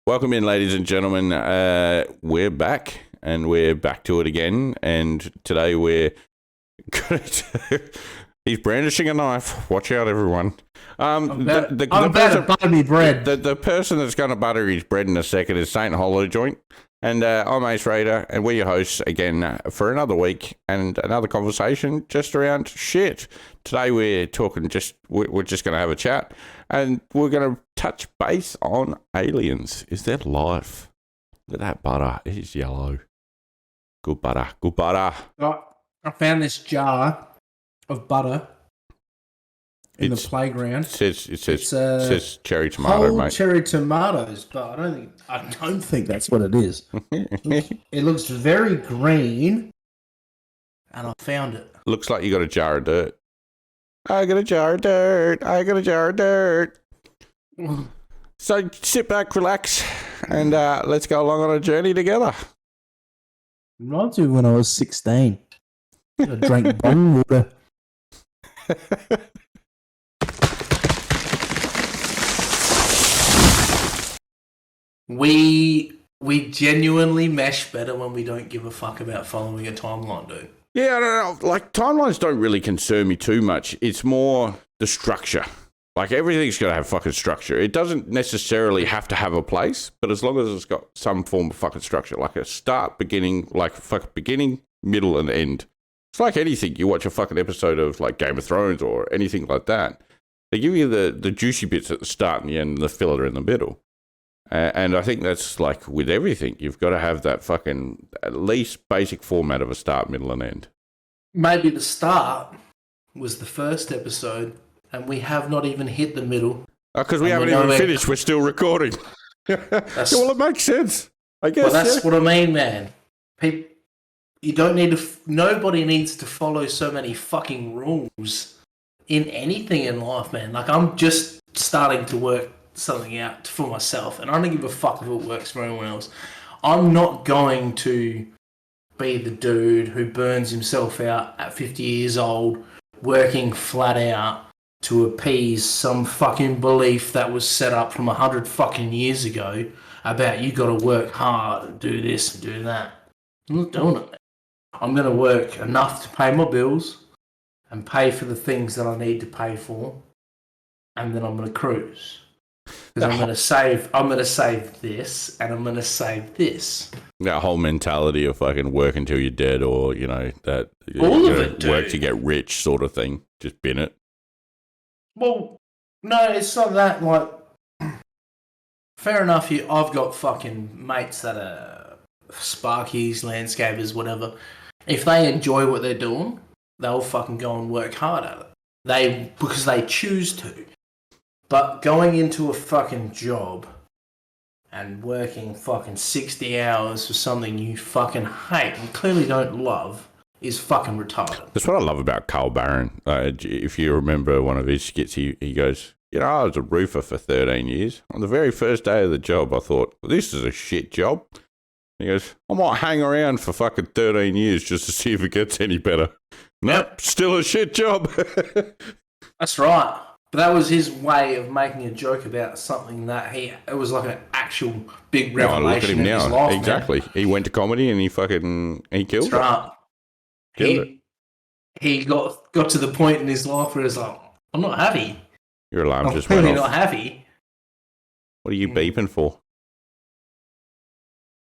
Welcome in, ladies and gentlemen. We're back, and we're back to it again. And today we're going to... He's brandishing a knife. Watch out, everyone. I'm about to butter me bread. The person that's going to butter his bread in a second is Saint Hollow Joint. And I'm Ace Raider, and we're your hosts again for another week and another conversation just around shit. Today we're talking we're just going to have a chat, and we're going to touch base on aliens. Is there life? Look at that butter. It is yellow. Good butter. Good butter. I found this jar of butter in the playground. It says cherry tomato, whole mate. Cherry tomatoes, but I don't think that's what it is. It looks very green, and I found it. Looks like you got a jar of dirt. I got a jar of dirt. I got a jar of dirt. So sit back, relax, and let's go along on a journey together. Reminds me when I was 16. I drank bong water. We genuinely mesh better when we don't give a fuck about following a timeline, dude. Yeah, I don't know. Like, timelines don't really concern me too much. It's more the structure. Like, everything's got to have fucking structure. It doesn't necessarily have to have a place, but as long as it's got some form of fucking structure, like a start, beginning, like fucking beginning, middle, and end. It's like anything. You watch a fucking episode of, like, Game of Thrones or anything like that. They give you the juicy bits at the start and the end and the filler in the middle. And I think that's like with everything. You've got to have that fucking at least basic format of a start, middle, and end. Maybe the start was the first episode, and we have not even hit the middle. Because we haven't even finished. We're still recording. Well, it makes sense, I guess. Well, that's what I mean, man. You don't need to... Nobody needs to follow so many fucking rules in anything in life, man. Like, I'm just starting to work something out for myself, and I don't give a fuck if it works for anyone else. I'm not going to be the dude who burns himself out at 50 years old, working flat out to appease some fucking belief that was set up from 100 fucking years ago about you got to work hard and do this and do that. I'm not doing it. I'm going to work enough to pay my bills and pay for the things that I need to pay for, and then I'm going to cruise. Because I'm going to save this, and I'm going to save this. That whole mentality of fucking work until you're dead, or, you know, that all of it, work dude. to get rich sort of thing. Just bin it. Well, no, it's not that, like, fair enough, I've got fucking mates that are sparkies, landscapers, whatever. If they enjoy what they're doing, they'll fucking go and work hard at it. Because they choose to. But going into a fucking job and working fucking 60 hours for something you fucking hate and clearly don't love is fucking retarded. That's what I love about Carl Barron. If you remember one of his skits, he goes, you know, I was a roofer for 13 years. On the very first day of the job, I thought, well, this is a shit job. He goes, I might hang around for fucking 13 years just to see if it gets any better. Nope, still a shit job. That's right. But that was his way of making a joke about something that it was like an actual big revelation. Look at him now. His life, exactly. Man. He went to comedy and he killed That's right. it. He got to the point in his life where he's like, I'm not happy. Your alarm just went went off. I'm not happy. What are you beeping for?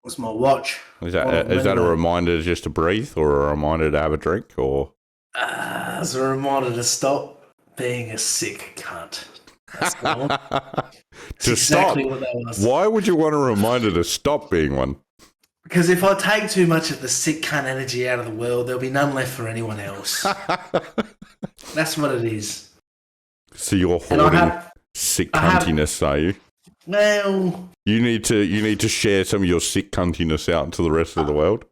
What's my watch? Is that a reminder just to breathe, or a reminder to have a drink, or? It's a reminder to stop being a sick cunt. That's exactly what that was. Why would you want a reminder to stop being one? Because if I take too much of the sick cunt energy out of the world, there'll be none left for anyone else. That's what it is. So you're hoarding sick cuntiness, are you? Well, you need to share some of your sick cuntiness out to the rest of the world.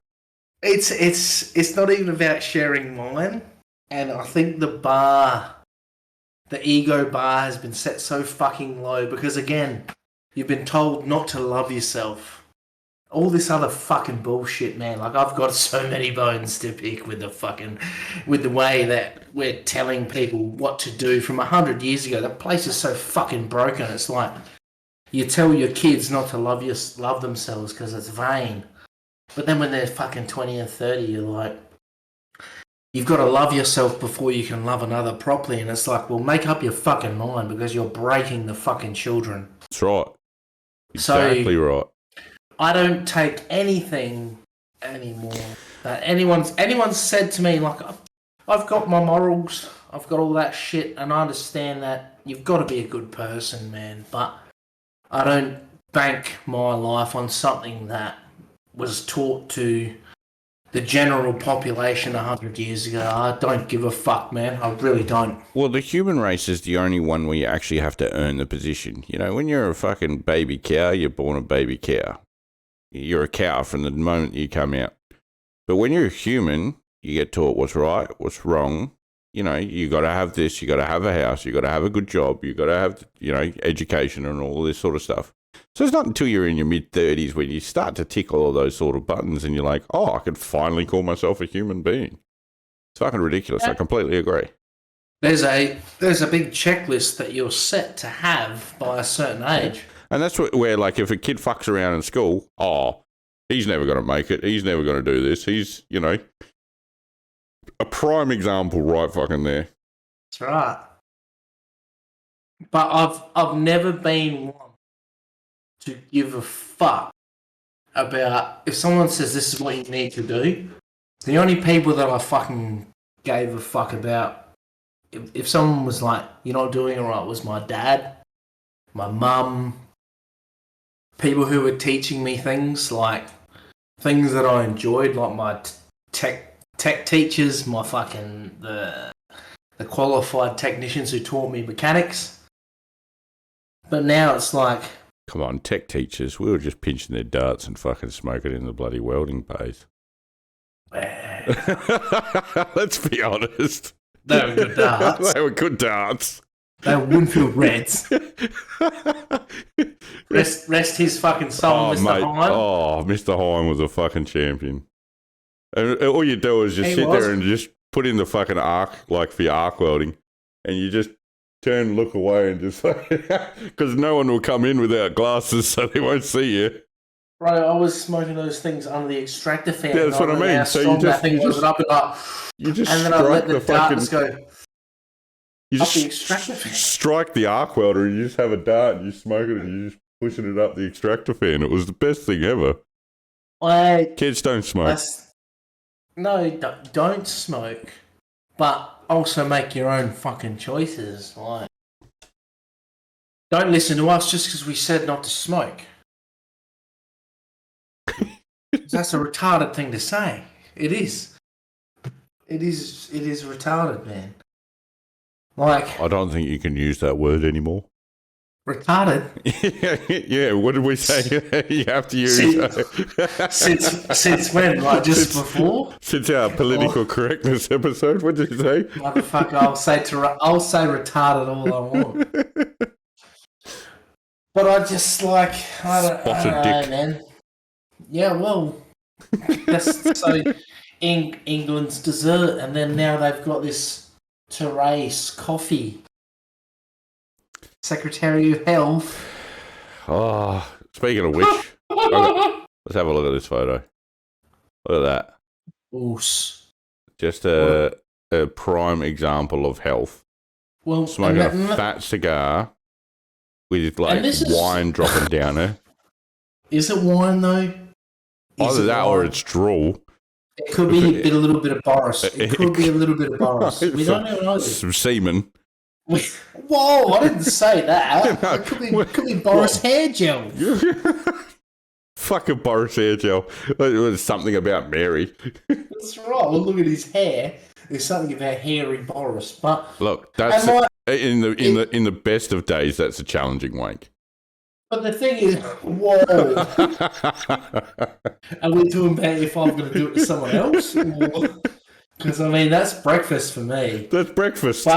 It's not even about sharing mine, and I think the ego bar has been set so fucking low because, again, you've been told not to love yourself. All this other fucking bullshit, man. Like, I've got so many bones to pick with the way that we're telling people what to do from 100 years ago. The place is so fucking broken. It's like, you tell your kids not to love themselves because it's vain. But then when they're fucking 20 and 30, you're like, you've got to love yourself before you can love another properly. And it's like, well, make up your fucking mind because you're breaking the fucking children. That's right. Exactly so, right. I don't take anything anymore that anyone's said to me. Like, I've got my morals, I've got all that shit, and I understand that you've got to be a good person, man. But I don't bank my life on something that was taught to the general population 100 years ago. I don't give a fuck, man. I really don't. Well, the human race is the only one where you actually have to earn the position. You know, when you're a fucking baby cow, you're born a baby cow. You're a cow from the moment you come out. But when you're a human, you get taught what's right, what's wrong. You know, you got to have this, you got to have a house, you got to have a good job, you got to have, you know, education and all this sort of stuff. So it's not until you're in your mid-30s when you start to tick all of those sort of buttons and you're like, oh, I can finally call myself a human being. It's fucking ridiculous. I completely agree. There's a big checklist that you're set to have by a certain age. And that's where, like, if a kid fucks around in school, oh, he's never going to make it. He's never going to do this. He's, you know, a prime example right fucking there. That's right. But I've never been one to give a fuck about if someone says this is what you need to do. The only people that I fucking gave a fuck about, if someone was like, you're not doing it right, was my dad, my mum, people who were teaching me things, like things that I enjoyed, like my tech teachers, my fucking the qualified technicians who taught me mechanics. But now it's like, come on, tech teachers, we were just pinching their darts and fucking smoking in the bloody welding bays. Let's be honest. They were good darts. They were good darts. They were Winfield Reds. rest his fucking soul, Mr. Mate. Hine. Oh, Mr. Hine was a fucking champion. And all you do is just sit there and just put in the fucking arc, like for your arc welding, and you just turn, look away, and just because no one will come in without glasses, so they won't see you. Right, I was smoking those things under the extractor fan. Yeah, that's what I mean. So you just and then I let the darts go. You just strike the arc welder, and you just have a dart, and you smoke it, and you're just pushing it up the extractor fan. It was the best thing ever. Kids don't smoke. No, don't smoke, but also make your own fucking choices. Like, don't listen to us just because we said not to smoke. That's a retarded thing to say. It is. It is retarded, man. Like, I don't think you can use that word anymore. Retarded? Yeah, what did we say? You have to use... Since when? Like, just before? Since our political correctness episode, what did you say? Motherfucker, I'll say retarded all I want. But I just, like, I don't know, man. Yeah, well, that's so England's dessert, and then now they've got this Therese coffee. Secretary of Health. Oh, speaking of which, let's have a look at this photo. Look at that. Oos. Just a prime example of health. Well, smoking a fat cigar with like wine dropping down her. Is it wine though? Either that or it's drool. It could be a little bit of Boris. It could be a little bit of Boris. We don't know. Some semen. Whoa! I didn't say that. No, it could be Boris hair gel. Fucking Boris hair gel. There's something about Mary. That's right. Well, look at his hair. There's something about hairy Boris. But look, that's in the best of days. That's a challenging wank. But the thing is, whoa. Are we talking about if I'm going to do it to someone else? Because, I mean, that's breakfast for me. That's breakfast.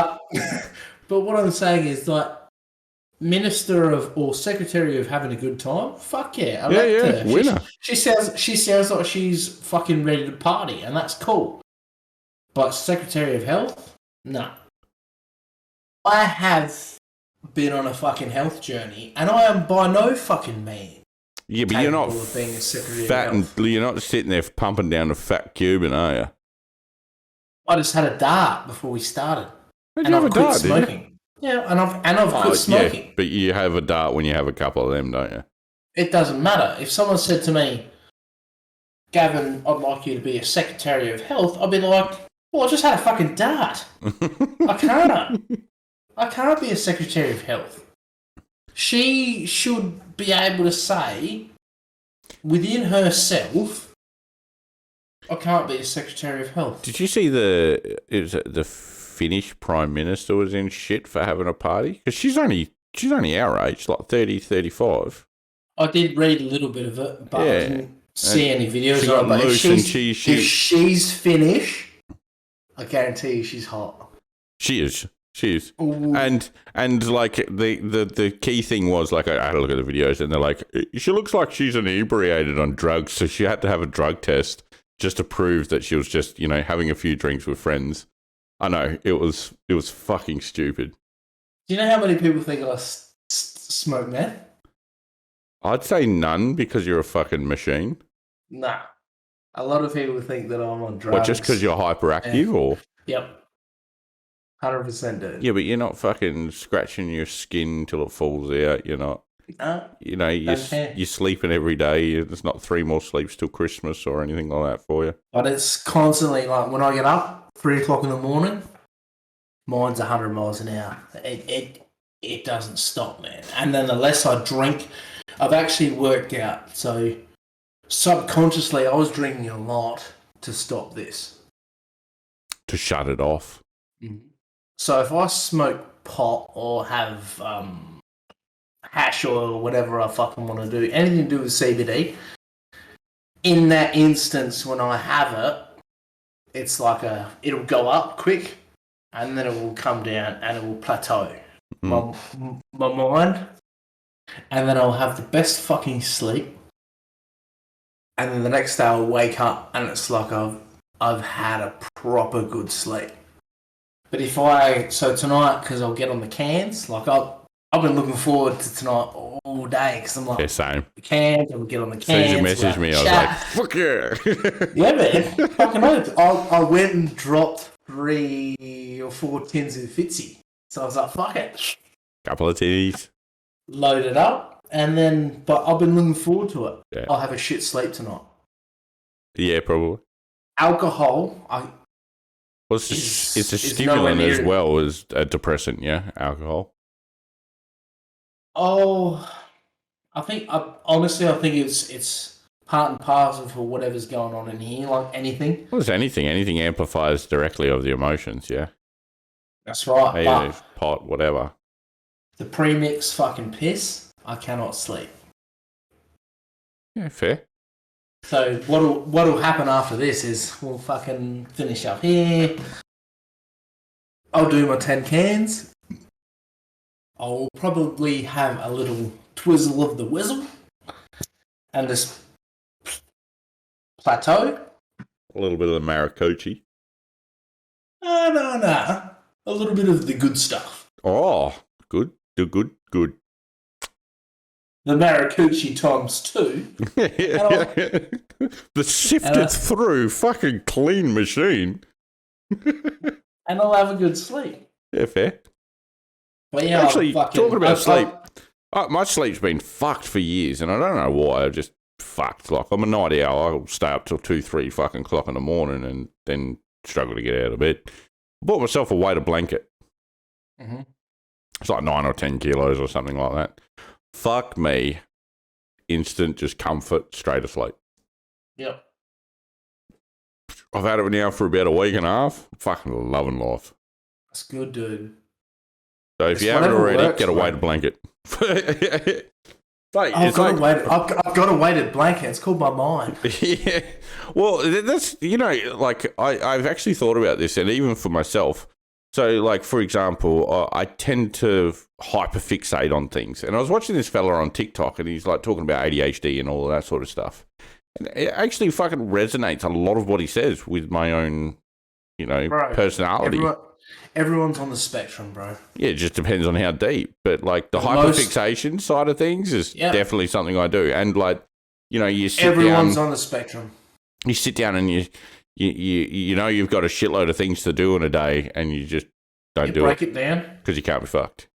But what I'm saying is, like, Minister of or Secretary of having a good time, fuck yeah. I like her. Winner. She sounds like she's fucking ready to party, and that's cool. But Secretary of Health? No. I have been on a fucking health journey, and I am by no fucking means Yeah, but you're not capable of being a secretary fat of and health. you're not sitting there pumping down a fat Cuban, are you? I just had a dart before we started, How'd and you have I've a quit dart, did you? smoking. Yeah, and I've Oh, quit yeah, smoking. but you have a dart when you have a couple of them, don't you? It doesn't matter. If someone said to me, Gavin, I'd like you to be a Secretary of Health, I'd be like, well, I just had a fucking dart. I can't. I can't be a Secretary of Health. She should be able to say, within herself, I can't be a Secretary of Health. Did you see the Finnish Prime Minister was in shit for having a party? Because she's only our age, like 30, 35. I did read a little bit of it, but I didn't see any videos she got on it. But loose and she if she's Finnish, I guarantee you she's hot. She is. Ooh. And like the key thing was, like, I had a look at the videos and they're like, she looks like she's inebriated on drugs, so she had to have a drug test just to prove that she was just, having a few drinks with friends. I know, it was fucking stupid. Do you know how many people think I smoke meth? I'd say none, because you're a fucking machine. Nah. A lot of people think that I'm on drugs. What, just because you're hyperactive, or? Yep. 100% dude. Yeah, but you're not fucking scratching your skin till it falls out. You're not. You're sleeping every day. There's not 3 more sleeps till Christmas or anything like that for you. But it's constantly, like, when I get up, 3 o'clock in the morning, mine's 100 miles an hour. It doesn't stop, man. And then the less I drink, I've actually worked out. So subconsciously, I was drinking a lot to stop this. To shut it off. Mm-hmm. So if I smoke pot or have hash oil or whatever I fucking want to do, anything to do with CBD, in that instance when I have it, it's like it'll go up quick and then it will come down and it will plateau my mind, and then I'll have the best fucking sleep, and then the next day I'll wake up and it's like I've had a proper good sleep. But so tonight, because I'll get on the cans, like I've been looking forward to tonight all day, because I'm like, yeah, same. The cans, I'll get on the cans. As soon as you messaged me, I was like, fuck yeah. Yeah, man. Fucking oath. I went and dropped 3 or 4 tins of Fitzy. So I was like, fuck it. Couple of titties. Load it up, but I've been looking forward to it. Yeah. I'll have a shit sleep tonight. Yeah, probably. Alcohol, it's a stimulant as well as a depressant, yeah? Alcohol. Oh, I think it's part and parcel for whatever's going on in here, like anything. Well, it's anything. Anything amplifies directly of the emotions, yeah? That's right. Maybe pot, whatever. The premix fucking piss, I cannot sleep. Yeah, fair. So what'll happen after this is we'll fucking finish up here. I'll do my 10 cans. I'll probably have a little twizzle of the whizzle and just plateau. A little bit of the Maracoochie. No. A little bit of the good stuff. Oh, good. Good. The Maracoochie times 2. The sifted through fucking clean machine. And I'll have a good sleep. Yeah, fair. But yeah, actually, talking about sleep, my sleep's been fucked for years, and I don't know why. I just fucked. Like, I'm a night owl. I'll stay up till 2, 3 fucking o'clock in the morning, and then struggle to get out of bed. I bought myself a weighted blanket. Mm-hmm. It's like 9 or 10 kilos or something like that. Fuck me. Instant, just comfort, straight asleep. Yep. I've had it now for about a week and a half. Fucking loving life. That's good, dude. So if you haven't already, get a weighted blanket. I've got a weighted blanket. It's called my mind. Yeah. Well, that's, like, I've actually thought about this, and even for myself. So, like, for example, I tend to hyperfixate on things. And I was watching this fella on TikTok, and he's, like, talking about ADHD and all of that sort of stuff. And it actually fucking resonates a lot of what he says with my own, personality. Everyone's on the spectrum, bro. Yeah, it just depends on how deep. But like the Most- hyperfixation side of things is Yeah. definitely something I do. And like, you know, Everyone's on the spectrum. you sit down and you know you've got a shitload of things to do in a day, and you just don't You do break it it down. because you can't be fucked.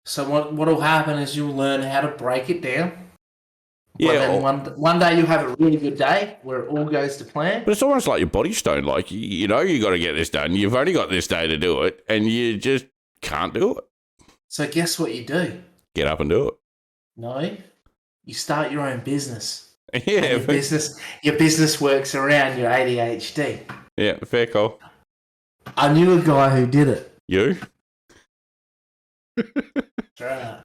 So what'll happen is you'll learn how to break it down. Yeah, But then one day you have a really good day where it all goes to plan. but it's almost like your body stone. Like, you know, you got to get this done. You've only got this day to do it, and you just can't do it. So guess what you do? Get up and do it. No, you start your own business. Yeah, And your business works around your ADHD. yeah, fair call. I knew a guy who did it. You? That's right.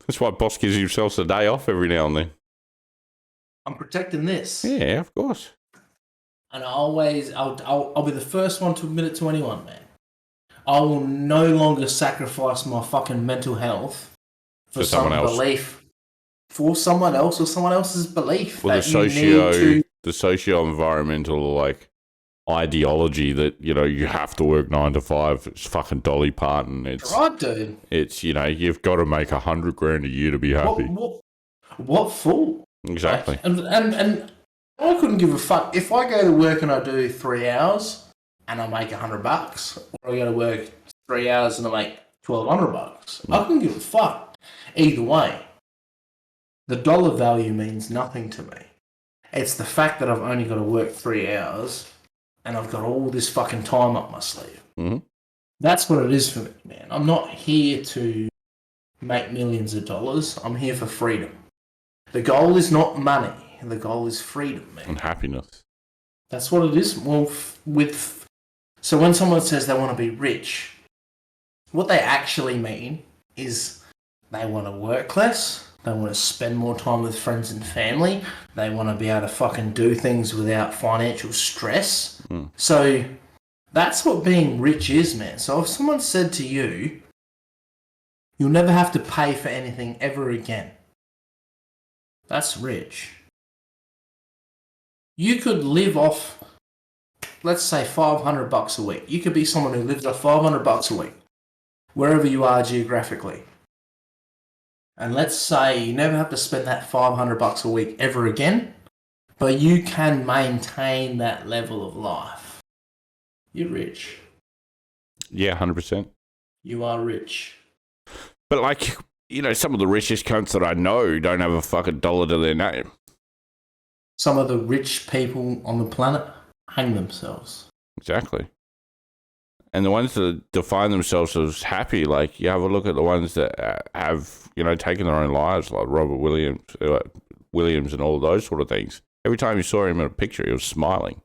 That's why boss gives himself a day off every now and then. I'm protecting this. Yeah, of course. And I'll be the first one to admit it to anyone, man. I will no longer sacrifice my fucking mental health for someone some else. belief. For someone else or someone else's belief. Well, that the socio-environmental, like, ideology that, you know, you have to work 9 to 5. It's fucking Dolly Parton. It's right, dude. It's, you know, you've got to make $100,000 a year to be happy. What for? Exactly. Like, and I couldn't give a fuck if I go to work and I do 3 hours and I make $100, or I go to work 3 hours and I make $1,200. I couldn't give a fuck either way. The dollar value means nothing to me. It's the fact that I've only got to work 3 hours and I've got all this fucking time up my sleeve. Mm-hmm. That's what it is for me, man. I'm not here to make millions of dollars. I'm here for freedom. The goal is not money. The goal is freedom, man. And happiness. That's what it is. Well, so when someone says they want to be rich, what they actually mean is they want to work less. They want to spend more time with friends and family. They want to be able to fucking do things without financial stress. Mm. So that's what being rich is, man. So if someone said to you, you'll never have to pay for anything ever again, that's rich. You could live off, let's say, $500 a week. You could be someone who lives off $500 a week, wherever you are geographically. And let's say you never have to spend that $500 a week ever again, but you can maintain that level of life. You're rich. Yeah, 100%. You are rich. But, like, you know, some of the richest cunts that I know don't have a fucking dollar to their name. Some of the rich people on the planet hang themselves. Exactly. And the ones that define themselves as happy, like, you have a look at the ones that have, you know, taken their own lives, like Robert Williams and all of those sort of things. Every time you saw him in a picture, he was smiling.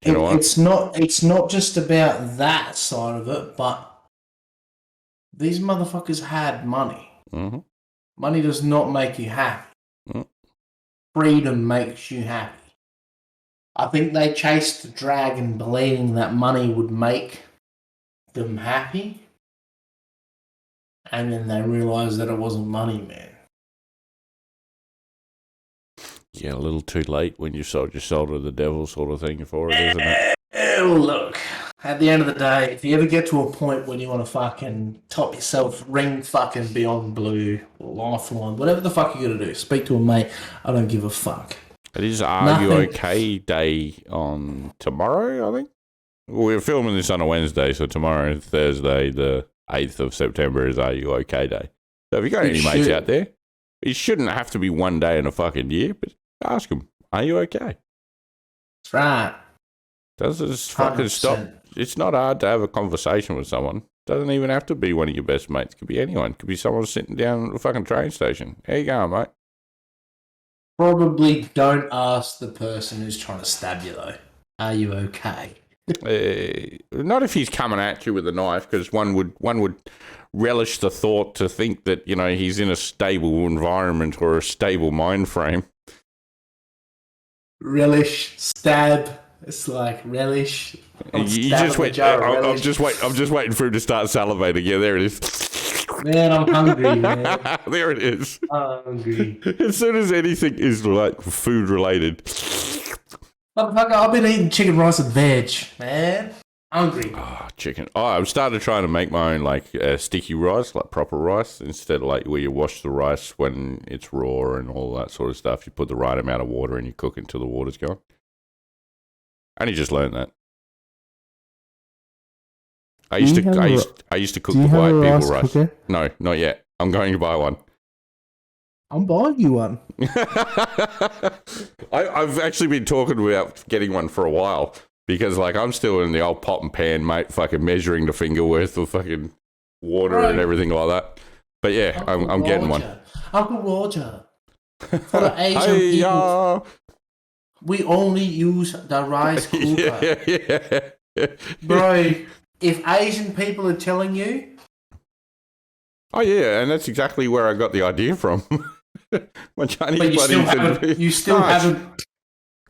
You know what? It's not just about that side of it, but these motherfuckers had money. Mm-hmm. Money does not make you happy. Mm-hmm. Freedom makes you happy. I think they chased the dragon believing that money would make them happy. And then they realised that it wasn't money, man. Yeah, a little too late when you sold your soul to the devil sort of thing for it, isn't it? Look, at the end of the day, if you ever get to a point when you want to fucking top yourself, ring fucking Beyond Blue or Lifeline, whatever the fuck you gotta do, speak to a mate, I don't give a fuck. It is Are You OK Day on tomorrow, I think. We're filming this on a Wednesday, so tomorrow, Thursday, the 8th of September, is Are You OK Day. So if you got any mates out there, it shouldn't have to be one day in a fucking year, but ask them, are you okay? That's right. Does this fucking 100%. Stop? It's not hard to have a conversation with someone. Doesn't even have to be one of your best mates. It could be anyone. It could be someone sitting down at the fucking train station. How you going, mate? Probably don't ask the person who's trying to stab you, though. Are you okay? Not if he's coming at you with a knife, because one would relish the thought to think that, you know, he's in a stable environment or a stable mind frame. Relish, stab. It's like relish. You just wait. I'm just waiting for him to start salivating. Yeah, there it is. Man, I'm hungry, man. There it is. I'm hungry. As soon as anything is like food related. Motherfucker, I've been eating chicken, rice, and veg, man. Hungry. Oh, chicken. Oh, I've started trying to make my own, like, sticky rice, like proper rice, instead of, like, where you wash the rice when it's raw and all that sort of stuff. You put the right amount of water and you cook it until the water's gone. I only just learned that. I used to cook the white people rice. Cooker? No, not yet. I'm going to buy one. I'm buying you one. I've actually been talking about getting one for a while. Because, like, I'm still in the old pot and pan, mate, fucking measuring the finger worth of fucking water and everything like that. But, yeah, I'm getting one. Uncle Roger, for the Asian people, we only use the rice cooker. Yeah. Bro, if Asian people are telling you... Oh, yeah, and that's exactly where I got the idea from. My Chinese buddies... You still haven't...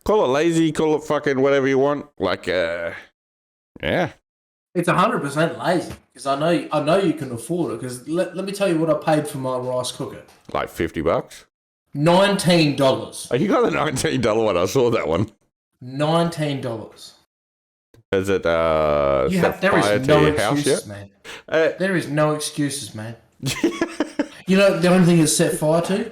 Call it lazy, call it fucking whatever you want. Like, yeah. It's 100% lazy because I know you can afford it. Because let me tell you what I paid for my rice cooker. Like $50. $19. Oh, you got the $19 one. I saw that one. $19. Is it there is no excuses, man. There is no excuses, man. You know the only thing it's set fire to.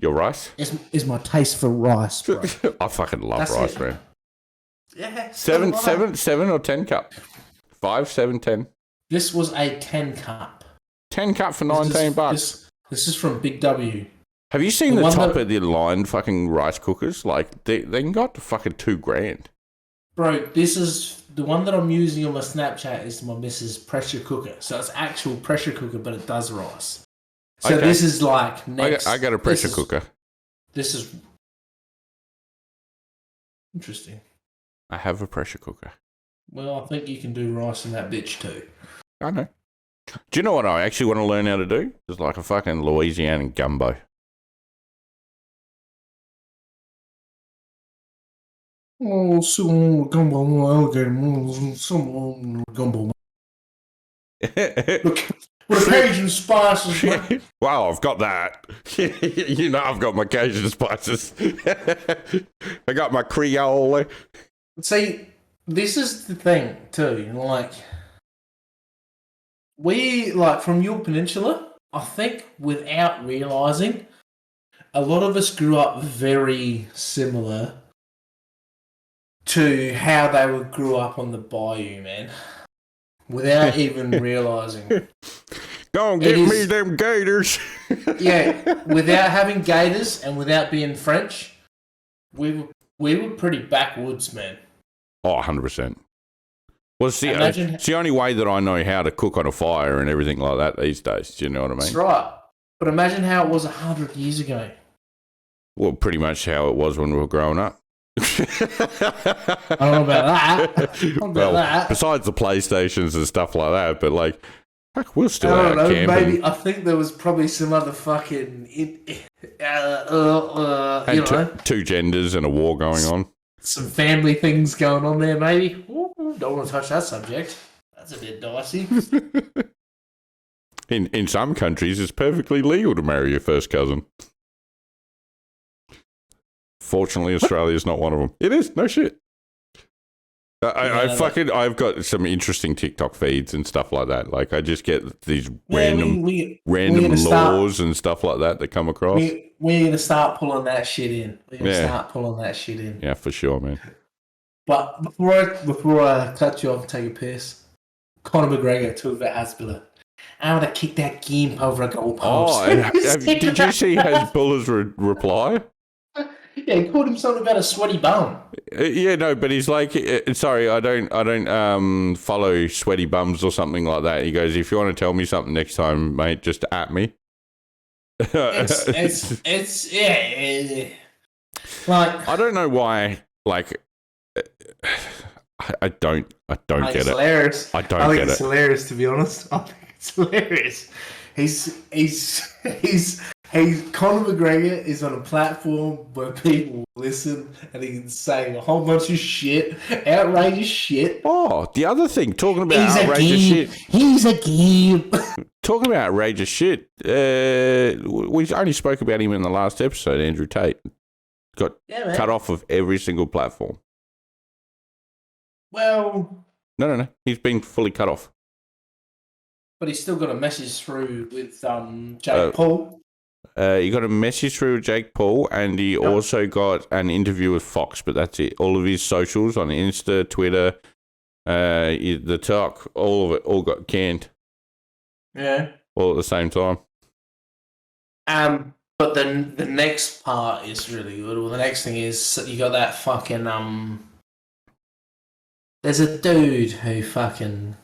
Your rice? Is my taste for rice, bro. I fucking love rice, man. Yeah. 7 or 10 cup? 5, 7, 10. This was a 10 cup. 10 cup for $19. This is from Big W. Have you seen the top of the line fucking rice cookers? Like, they can go up to fucking $2,000. Bro, this is the one that I'm using on my Snapchat is my missus pressure cooker. So it's actual pressure cooker, but it does rice. So this is like next. I got a pressure cooker. This is interesting. I have a pressure cooker. Well, I think you can do rice in that bitch too. I know. Do you know what I actually want to learn how to do? It's like a fucking Louisiana gumbo. Oh, some gumbo, alligator, some gumbo. Look. With Cajun spices, man. Wow, I've got that. You know I've got my Cajun spices. I got my Creole. See, this is the thing, too. Like, from your peninsula, I think without realising, a lot of us grew up very similar to how they grew up on the bayou, man. Without even realising. Go and get me them gators. Yeah, without having gators and without being French, we were pretty backwoods, man. Oh, 100%. Well, it's the only way that I know how to cook on a fire and everything like that these days. Do you know what I mean? That's right. But imagine how it was 100 years ago. Well, pretty much how it was when we were growing up. I don't know about that. Besides the PlayStations and stuff like that, but like, heck, we're still out camping. Maybe I think there was probably some other fucking, two genders and a war going on. Some family things going on there, maybe. Ooh, don't want to touch that subject. That's a bit dicey. In some countries, it's perfectly legal to marry your first cousin. Fortunately, Australia is not one of them. It is, no shit. I've got some interesting TikTok feeds and stuff like that. Like, I just get these random laws and stuff like that come across. We're going to start pulling that shit in. Yeah, for sure, man. But before I cut you off and take a piss, Conor McGregor talked about Hasbulla. I want to kick that gimp over a goalpost. Oh, did you see Hasbulla's reply? Yeah, he called him something about a sweaty bum. Yeah, no, but he's like, sorry, I don't follow sweaty bums or something like that. He goes, if you want to tell me something next time, mate, just at me. It's yeah. Like, I don't know why. Like, I don't get it. Hilarious. I don't get it. I think it's hilarious, to be honest. I think it's hilarious. He's Conor McGregor is on a platform where people listen and he can say a whole bunch of shit, outrageous shit. Oh, the other thing, talking about outrageous shit. He's a game. Talking about outrageous shit. We only spoke about him in the last episode, Andrew Tate. Got cut off of every single platform. Well, No. He's been fully cut off. But he's still got a message through with Jake Paul. He got a message through with Jake Paul, and he also got an interview with Fox, but that's it. All of his socials on Insta, Twitter, the talk, all of it, all got canned. Yeah. All at the same time. But then the next part is really good. Well, the next thing is you got that fucking there's a dude who fucking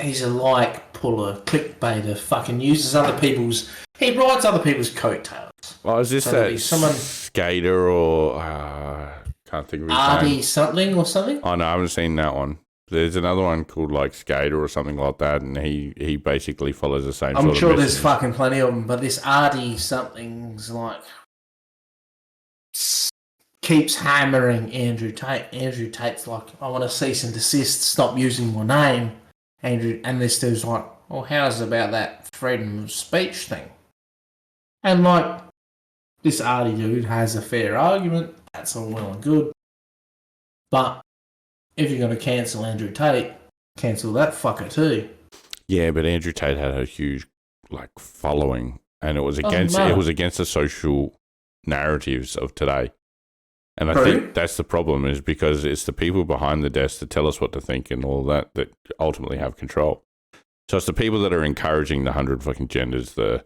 he's a like puller, clickbaiter, fucking uses other people's. He rides other people's coattails. Oh, is this that skater or can't think of his Artie name. something or something? Oh no, I haven't seen that one. There's another one called like Skater or something like that, and he basically follows the same. I'm sure there's fucking plenty of them, but this Artie something's like keeps hammering Andrew Tate. Andrew Tate's like, I want to cease and desist, stop using my name. Andrew, and this dude's like, well, how's about that freedom of speech thing? And like, this Artie dude has a fair argument. That's all well and good. But if you're going to cancel Andrew Tate, cancel that fucker too. Yeah, but Andrew Tate had a huge like following, and it was against the social narratives of today. And I think that's the problem, is because it's the people behind the desk that tell us what to think and all that ultimately have control. So it's the people that are encouraging the 100 fucking genders, the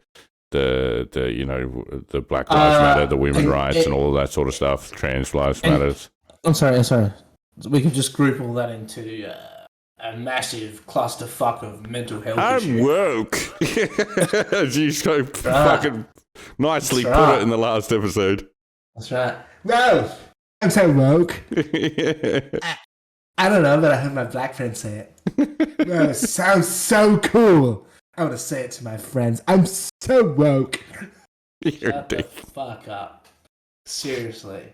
Black Lives Matter, the women rights, and all of that sort of stuff. Trans lives matters. I'm sorry. We can just group all that into a massive clusterfuck of mental health issues. I'm woke. As you so fucking nicely put it in the last episode. That's right. No, I'm so woke. I don't know, but I heard my black friend say it. No, it sounds so cool. I want to say it to my friends. I'm so woke. Shut the fuck up. Seriously.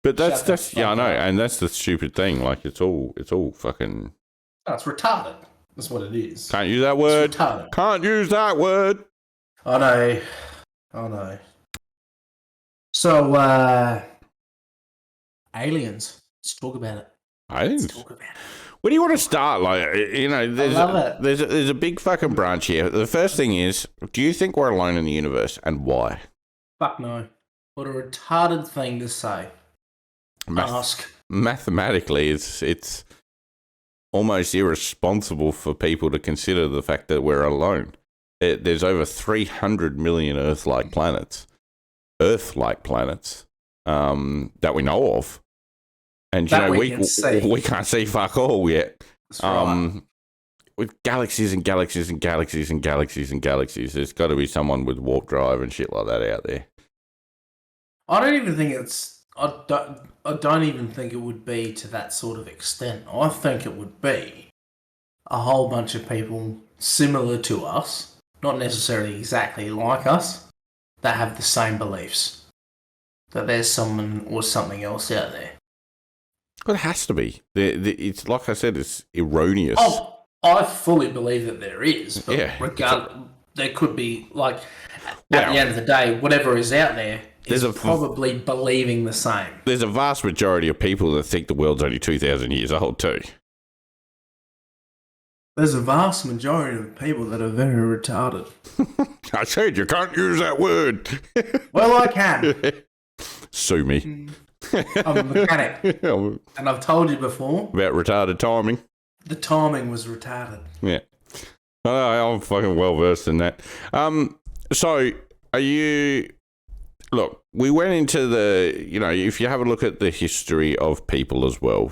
But that's I know, and that's the stupid thing. Like it's all fucking. No, it's retarded. That's what it is. Can't use that word. It's retarded. Can't use that word. I know. So, aliens. Let's talk about it. Aliens. Where do you want to start? Like, there's a big fucking branch here. The first thing is, do you think we're alone in the universe, and why? Fuck no. What a retarded thing to say. Ask. Mathematically, it's almost irresponsible for people to consider the fact that we're alone. There's over 300 million Earth-like planets that we know of. And we can't see fuck all yet. Right. With galaxies and galaxies and galaxies and galaxies and galaxies, there's got to be someone with warp drive and shit like that out there. I don't even think I don't even think it would be to that sort of extent. I think it would be a whole bunch of people similar to us, not necessarily exactly like us, that have the same beliefs. That there's someone or something else out there. Well, it has to be. It's like I said, it's erroneous. Oh, I fully believe that there is. But there could be, like, at the end of the day, whatever is out there is probably believing the same. There's a vast majority of people that think the world's only 2,000 years old too. There's a vast majority of people that are very retarded. I said you can't use that word. Well, I can. Sue me. I'm a mechanic. And I've told you before. About retarded timing. The timing was retarded. Yeah. I'm fucking well versed in that. So, are you... Look, we went into if you have a look at the history of people as well,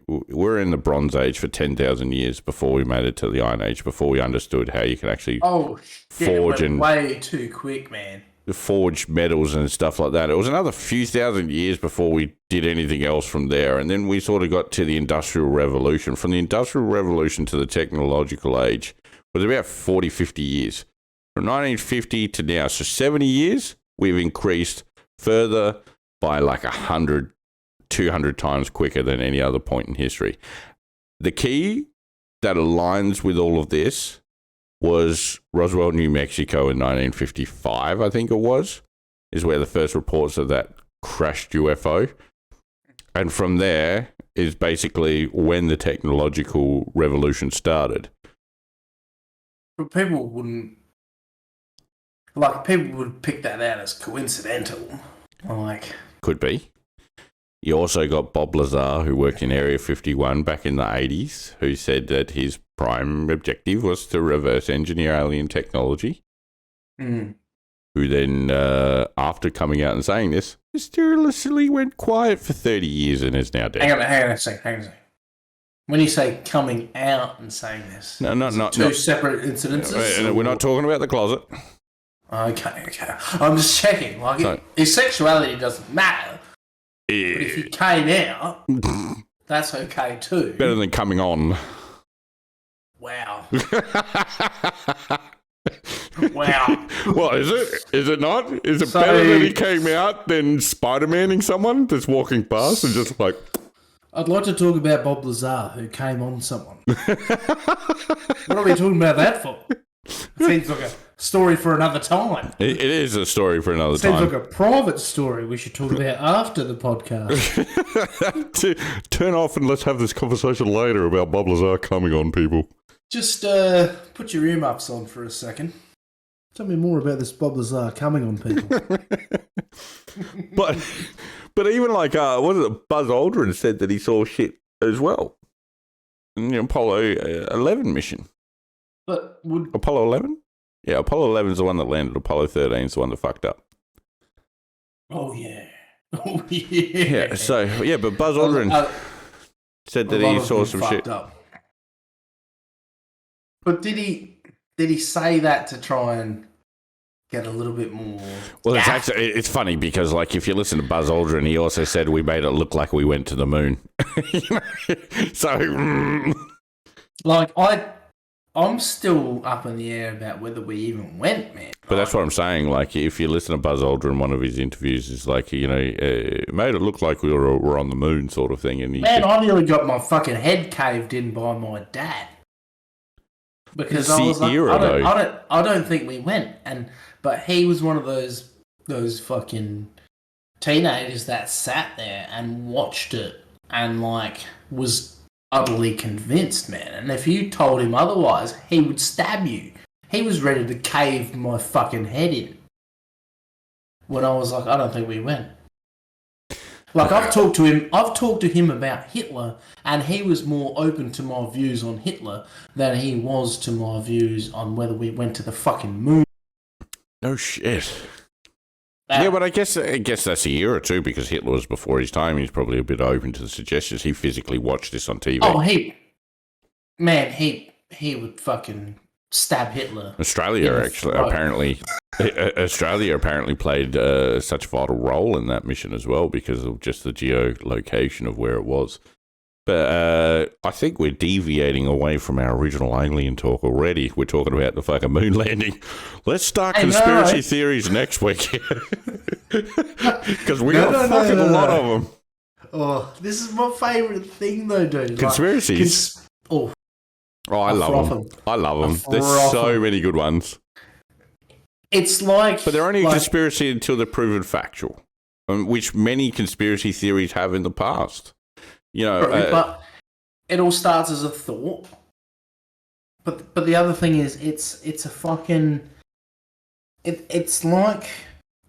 we're in the Bronze Age for 10,000 years before we made it to the Iron Age, before we understood how you can actually forge and way too quick, man. Forge metals and stuff like that. It was another few thousand years before we did anything else from there. And then we sort of got to the Industrial Revolution. From the Industrial Revolution to the technological age was about 40, 50 years. From 1950 to now, so 70 years, we've increased further by like 100, 200 times quicker than any other point in history. The key that aligns with all of this was Roswell, New Mexico in 1955, I think it was, is where the first reports of that crashed UFO. And from there, is basically when the technological revolution started. But people would pick that out as coincidental. Could be. You also got Bob Lazar, who worked in Area 51 back in the 80s, who said that his prime objective was to reverse engineer alien technology. Mm. Who then, after coming out and saying this, mysteriously went quiet for 30 years and is now dead. Hang on a second. When you say coming out and saying this, not two separate incidences? We're not talking about the closet. Okay. I'm just checking. His sexuality doesn't matter. But if he came out, that's okay too. Better than coming on. Wow. Wow. What is it? Is it not? Is it better that he came out than Spider-Maning someone that's walking past and just like... I'd like to talk about Bob Lazar, who came on someone. What are we talking about that for? Seems like a story for another time. It is a story for another time. Seems like a private story we should talk about after the podcast. Turn off and let's have this conversation later about Bob Lazar coming on, people. Just put your earmuffs on for a second. Tell me more about this Bob Lazar coming on people. But even like, what is it? Buzz Aldrin said that he saw shit as well in the Apollo 11 mission. But would Apollo 11? Yeah, Apollo 11 is the one that landed. Apollo 13 is the one that fucked up. Oh yeah. Yeah. So yeah, but Buzz Aldrin said that he saw some shit. Up. But did he say that to try and get a little bit more? Well, it's funny because like if you listen to Buzz Aldrin, he also said we made it look like we went to the moon. So, like I'm still up in the air about whether we even went, man. But that's what I'm saying. Like, if you listen to Buzz Aldrin, one of his interviews is like, you know, it made it look like we were on the moon, sort of thing. And I nearly got my fucking head caved in by my dad because I was like, I don't think we went. But he was one of those fucking teenagers that sat there and watched it and like was utterly convinced, man. And if you told him otherwise, he would stab you. He was ready to cave my fucking head in. When I was like, I don't think we went. Like I've talked to him about Hitler, and he was more open to my views on Hitler than he was to my views on whether we went to the fucking moon. No shit. Yeah, but I guess that's a year or two because Hitler was before his time. He's probably a bit open to the suggestions. He physically watched this on TV. Oh, he would fucking stab Hitler. Australia apparently played such a vital role in that mission as well because of just the geolocation of where it was. But I think we're deviating away from our original alien talk already. We're talking about the fucking moon landing. Let's start conspiracy theories next week. Because we got a lot of them. Oh, this is my favourite thing though, dude. Conspiracies. I love them. I love them. There's so many good ones. It's like... But they're only a conspiracy until they're proven factual, which many conspiracy theories have in the past. You know, but it all starts as a thought. But the other thing is, it's a fucking... It's like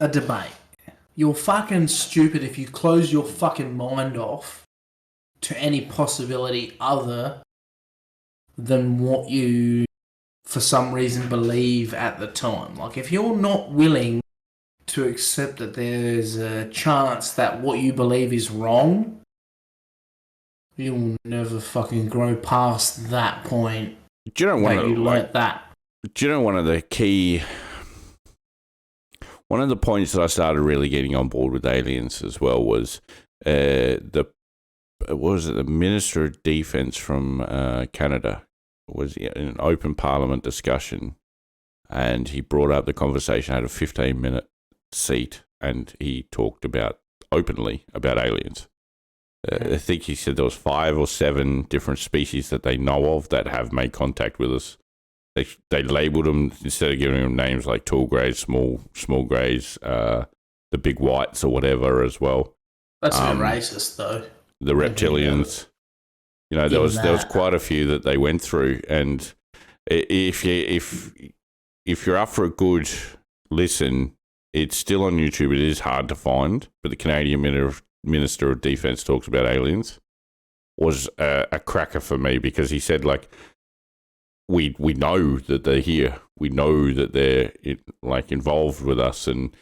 a debate. You're fucking stupid if you close your fucking mind off to any possibility other than what you, for some reason, believe at the time. Like, if you're not willing to accept that there's a chance that what you believe is wrong, you'll never fucking grow past that point. Do you know one of the points that I started really getting on board with aliens as well was the Minister of Defense from Canada was in an open Parliament discussion, and he brought up the conversation. Had a 15-minute seat, and he talked openly about aliens. I think he said there was 5 or 7 different species that they know of that have made contact with us. They labelled them, instead of giving them names like tall greys, small greys, the big whites or whatever as well. That's a bit racist, though. the reptilians. You know, there was quite a few that they went through, and if you're up for a good listen, it's still on YouTube. It is hard to find, but the Canadian Minister of Defence talks about aliens. Was a cracker for me because he said, like, we know that they're here. We know that they're involved with us, and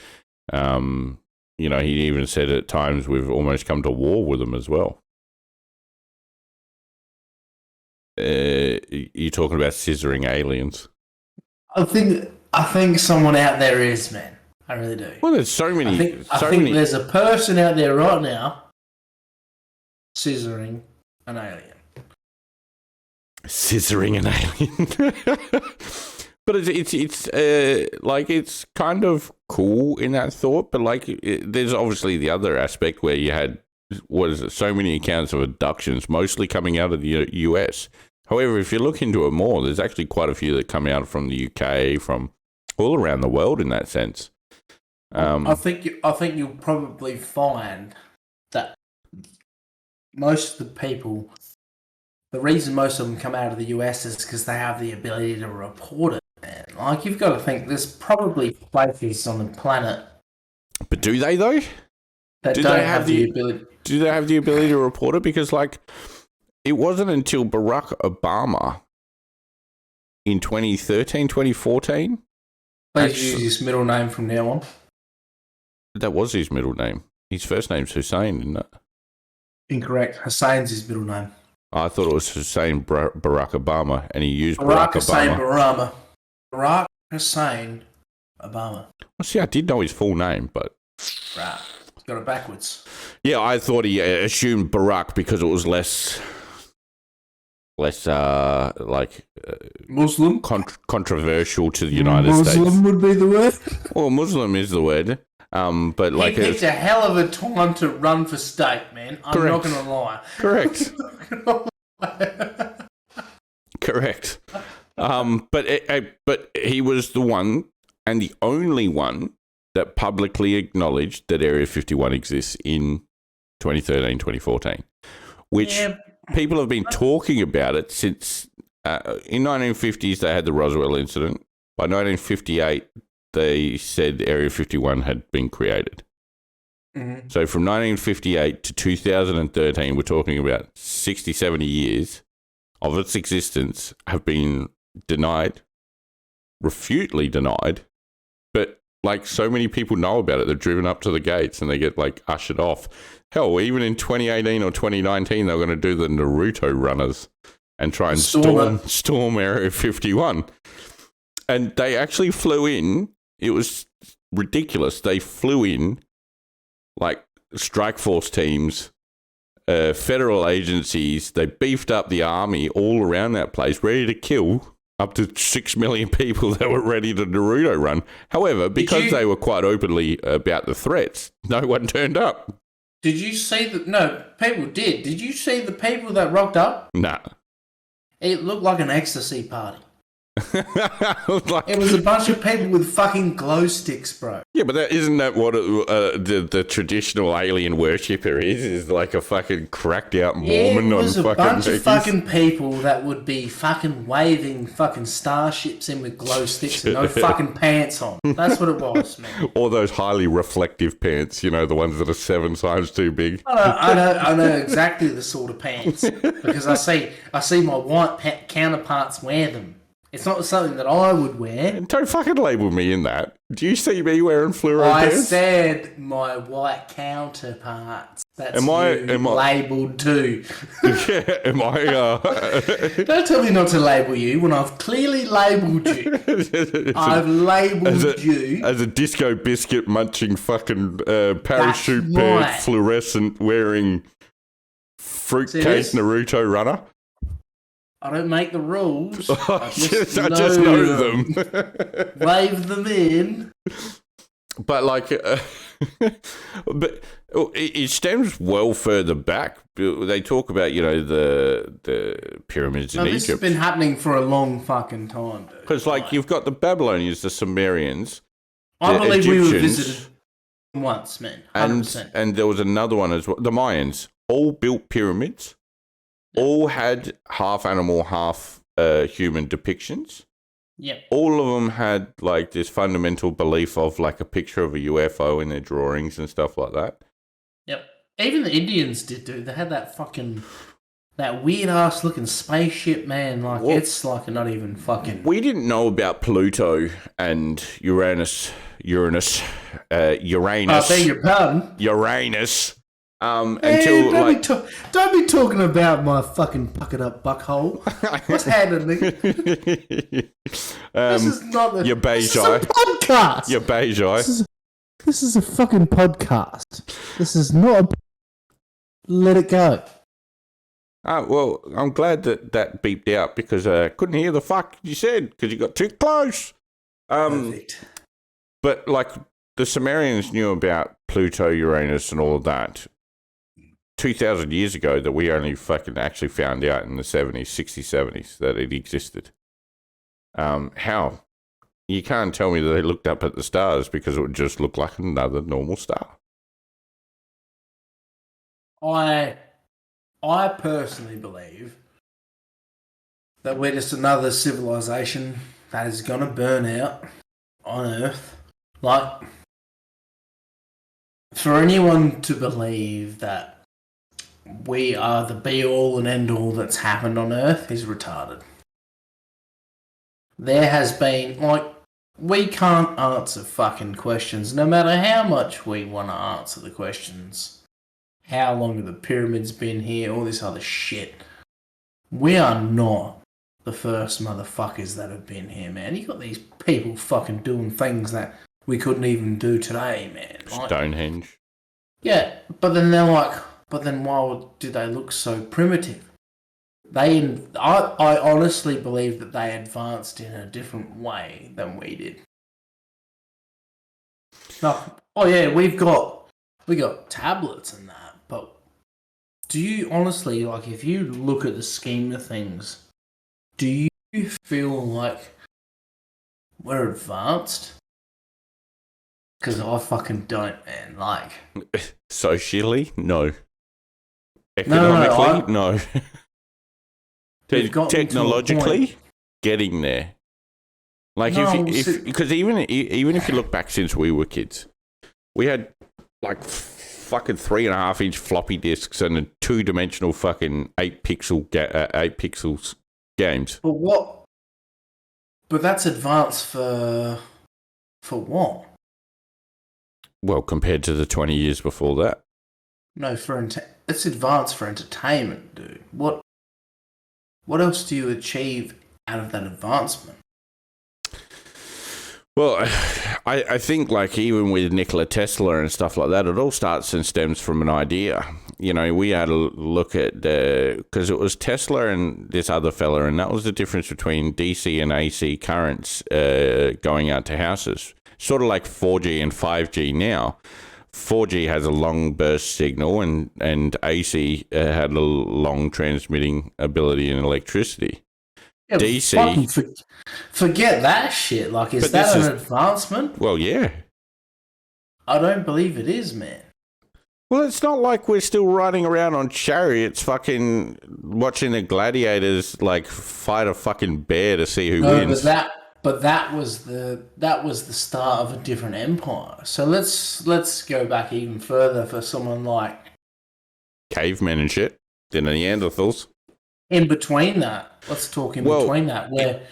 you know, he even said at times we've almost come to war with them as well. You're talking about scissoring aliens. I think someone out there is, man. I really do. Well, there's so many. I think there's a person out there right now scissoring an alien. Scissoring an alien. But it's kind of cool in that thought, but there's obviously the other aspect where you had so many accounts of abductions, mostly coming out of the US. However, if you look into it more, there's actually quite a few that come out from the UK, from all around the world in that sense. I think you'll probably find that most of the people, the reason most of them come out of the US is because they have the ability to report it. Man. Like, you've got to think there's probably places on the planet. But do they though? That don't have the ability. Do they have the ability to report it? Because it wasn't until Barack Obama in 2013, 2014. Please use his middle name from now on. That was his middle name. His first name's Hussein, isn't it? Incorrect. Hussein's his middle name. I thought it was Hussein Barack Obama, and he used Barack Obama. Barack Hussein Obama. Well, see, I did know his full name, but... Right. Got it backwards. Yeah, I thought he assumed Barack because it was less Muslim? controversial to the United States. Muslim would be the word? Well, Muslim is the word. But he picked a hell of a time to run for state, man. I'm not going to lie. Correct. Correct. But he was the one and the only one that publicly acknowledged that Area 51 exists in 2013, 2014, which people have been talking about it since in 1950s they had the Roswell incident. By 1958, they said Area 51 had been created. Mm-hmm. So from 1958 to 2013, we're talking about 60, 70 years of its existence have been denied, refutably denied, but so many people know about it. They're driven up to the gates and they get ushered off. Hell, even in 2018 or 2019, they were going to do the Naruto runners and try and storm Area 51. And they actually flew in. It was ridiculous. They flew in strike force teams, federal agencies. They beefed up the army all around that place, ready to kill up to 6 million people that were ready to Naruto run. However, because they were quite openly about the threats, no one turned up. Did you see no, people did. Did you see the people that rocked up? Nah. It looked like an ecstasy party. It was a bunch of people with fucking glow sticks, bro. Yeah, but isn't that what the traditional alien worshipper is a fucking cracked out Mormon on fucking It was a bunch of fucking people that would be fucking waving fucking starships in with glow sticks and no fucking pants on. That's what it was, man. Or those highly reflective pants, the ones that are 7 times too big. I know exactly the sort of pants because I see my white counterparts wear them. It's not something that I would wear. Don't fucking label me in that. Do you see me wearing fluoro pants? I said my white counterparts. That's labelled too. Yeah, am I... Don't tell me not to label you when I've clearly labelled you. I've labelled you. As a disco biscuit munching fucking parachute pants, fluorescent wearing fruitcake Naruto runner. I don't make the rules. I just know them. Wave them in. But but it stems well further back. They talk about the pyramids in Egypt. This has been happening for a long fucking time. Because you've got the Babylonians, the Sumerians, I believe Egyptians, we were visited once, man. 100%. And there was another one as well, the Mayans. all built pyramids, all had half animal, half human depictions. Yep. All of them had like this fundamental belief of like a picture of a UFO in their drawings and stuff like that. Yep. Even the Indians did, dude. They had that weird ass looking spaceship, man. Like, it's like not even fucking. We didn't know about Pluto and Uranus. I beg your pardon. Uranus. Hey, don't be talking about my fucking puckered up buckhole. What's happening? This is not your beige this is eye. a podcast. Your beige eye. This is a fucking podcast. This is not a... Let it go. Well, I'm glad that beeped out because I couldn't hear the fuck you said because you got too close. Perfect. But like the Sumerians knew about Pluto, Uranus, and all of that 2,000 years ago that we only fucking actually found out in the 70s, 60s, 70s that it existed. How? You can't tell me that they looked up at the stars because it would just look like another normal star. I personally believe that we're just another civilization that is going to burn out on Earth. Like, for anyone to believe that we are the be-all and end-all that's happened on Earth is retarded. There has been, like, we can't answer fucking questions no matter how much we want to answer the questions. How long have the pyramids been here? All this other shit. We are not the first motherfuckers that have been here, man. You got these people fucking doing things that we couldn't even do today, man. Like, Stonehenge. Yeah, but then they're like, but then why do they look so primitive? I honestly believe that they advanced in a different way than we did. No, oh yeah, we got tablets and that, but do you honestly, like, if you look at the scheme of things, do you feel like we're advanced? Because I fucking don't, man. Like, socially, no. Economically, no. Technologically, getting there. Like because even if you look back since we were kids, we had like fucking 3.5-inch floppy disks and a 2-dimensional fucking 8 pixels games. But what? But that's advanced for what? Well, compared to the 20 years before that. No, it's advanced for entertainment, dude. What else do you achieve out of that advancement? Well, I think like even with Nikola Tesla and stuff like that, it all starts and stems from an idea. You know, we had a look at because it was Tesla and this other fella, and that was the difference between DC and AC currents going out to houses. Sort of like 4G and 5G now. 4G has a long burst signal, and AC had a long transmitting ability in electricity. Yeah, DC. Forget that shit. Like, is that an advancement? Well, yeah. I don't believe it is, man. Well, it's not like we're still riding around on chariots, fucking watching the gladiators like fight a fucking bear to see who wins. But that was the start of a different empire. So let's go back even further for someone like cavemen and shit. The Neanderthals. In between that, let's talk between that, where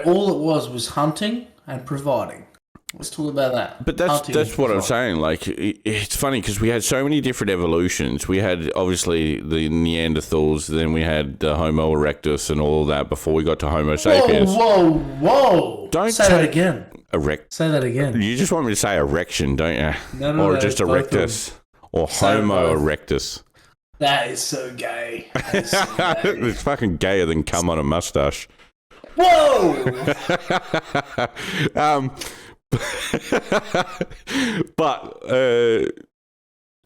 all it was hunting and providing. Let's talk about that. But that's what I'm saying. Like, it's funny because we had so many different evolutions. We had obviously the Neanderthals, then we had the Homo erectus and all that before we got to Homo sapiens. Whoa! Don't say that again. Say that again. You just want me to say erection, don't you? No, or just erectus, or Homo erectus. That is so gay. It's fucking gayer than cum on a mustache. Whoa! But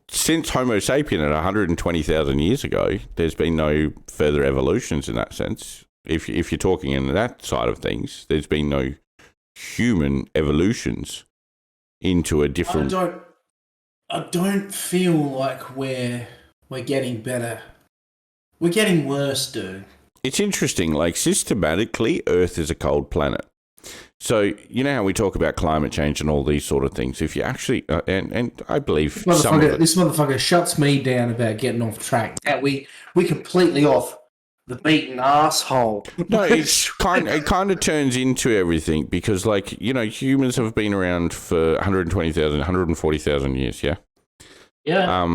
since Homo sapien at 120,000 years ago, there's been no further evolutions in that sense. If you're talking in that side of things, there's been no human evolutions into a different... I don't feel like we're We're getting better. We're getting worse, dude. It's interesting. Like, systematically, Earth is a cold planet. So, you know how we talk about climate change and all these sort of things? If you actually, and I believe some of it. This motherfucker shuts me down about getting off track. Yeah, we completely off the beaten asshole. No, it kind of turns into everything because, like, you know, humans have been around for 120,000, 140,000 years, yeah? Yeah.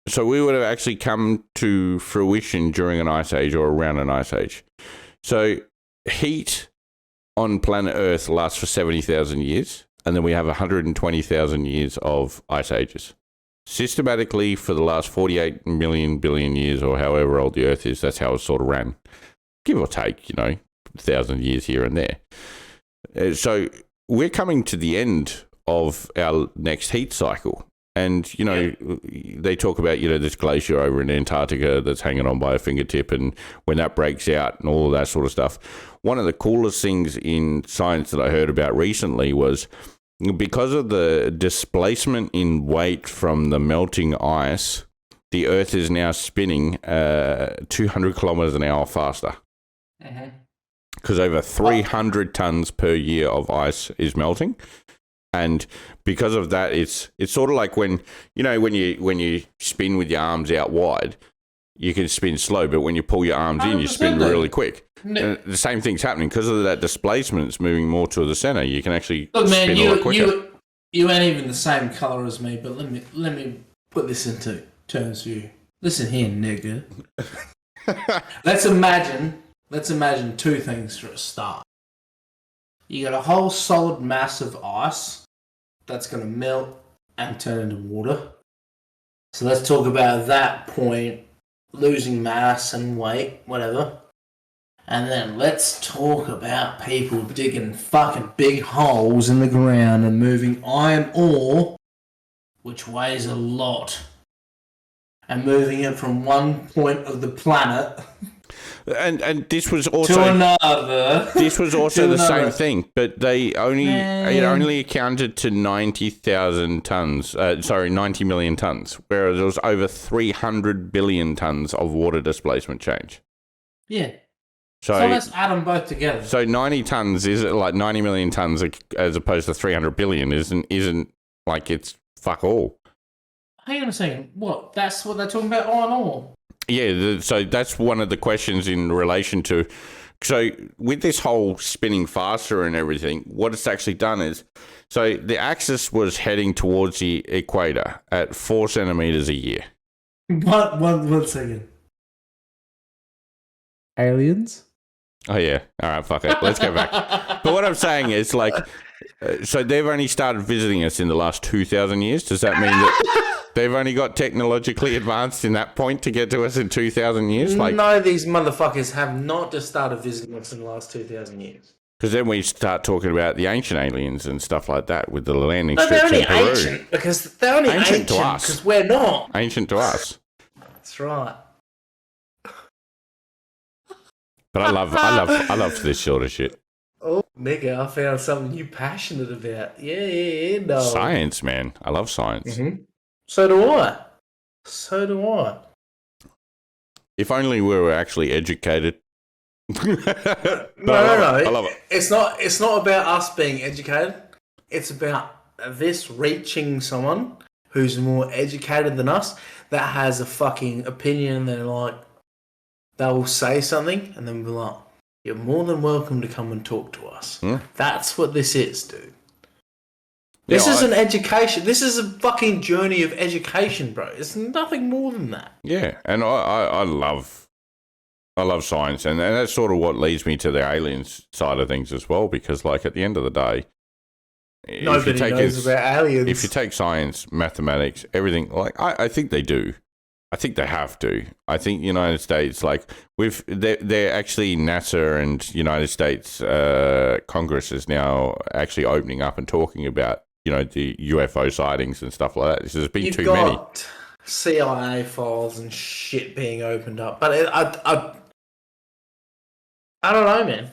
So we would have actually come to fruition during an ice age or around an ice age. So heat on planet Earth lasts for 70,000 years, and then we have 120,000 years of ice ages. Systematically, for the last 48 million billion years, or however old the Earth is, that's how it sort of ran. Give or take, you know, 1,000 years here and there. So we're coming to the end of our next heat cycle. And, you know, they talk about, you know, this glacier over in Antarctica that's hanging on by a fingertip, and when that breaks out and all of that sort of stuff. One of the coolest things in science that I heard about recently was because of the displacement in weight from the melting ice, the Earth is now spinning 200 kilometers an hour faster. Because over 300 tons per year of ice is melting. And because of that, it's sort of like when you spin with your arms out wide, you can spin slow, but when you pull your arms in, you spin really quick. And the same thing's happening because of that displacement. It's moving more to the center. You can actually spin a lot quicker. You ain't even the same color as me, but let me put this into terms for you. Listen here, nigga. Let's imagine two things for a start. You got a whole solid mass of ice that's going to melt and turn into water. So let's talk about that point, losing mass and weight, whatever. And then let's talk about people digging fucking big holes in the ground and moving iron ore, which weighs a lot, and moving it from one point of the planet and this was also to another. This was also the same thing, but it only accounted to 90,000 tons. 90 million tons, whereas there was over 300 billion tons of water displacement change. Yeah. So let's add them both together. So 90 tons is like 90 million tons as opposed to 300 billion isn't like it's fuck all. Hang on a second. What? That's what they're talking about, iron ore? Yeah, so that's one of the questions in relation to... So with this whole spinning faster and everything, what it's actually done is... So the axis was heading towards the equator at 4 centimeters a year. One second. Aliens? Oh, yeah. All right, fuck it. Let's go back. But what I'm saying is, like... So they've only started visiting us in the last 2,000 years. Does that mean that... They've only got technologically advanced in that point to get to us in 2,000 years? No, these motherfuckers have not just started visiting us in the last 2,000 years. Because then we start talking about the ancient aliens and stuff like that with the landing strips they're only in Peru. Ancient because they're only ancient to us. Because we're not. Ancient to us. That's right. But I love this sort of shit. Oh, nigga, I found something you're passionate about. Yeah, no. Science, man. I love science. Mm-hmm. So do I. If only we were actually educated. No. I love it. It's not about us being educated. It's about this reaching someone who's more educated than us that has a fucking opinion. They're like, they will say something and then be like, you're more than welcome to come and talk to us. That's what this is, dude. This is an education. This is a fucking journey of education, bro. It's nothing more than that. Yeah, and I love science, and that's sort of what leads me to the aliens side of things as well, because, like, at the end of the day, nobody knows about aliens. If you take science, mathematics, everything, like, I think they do. I think they have to. I think the United States, like, they're actually NASA and United States Congress is now actually opening up and talking about, the UFO sightings and stuff like that. There's been too many. CIA files and shit being opened up, but I don't know, man.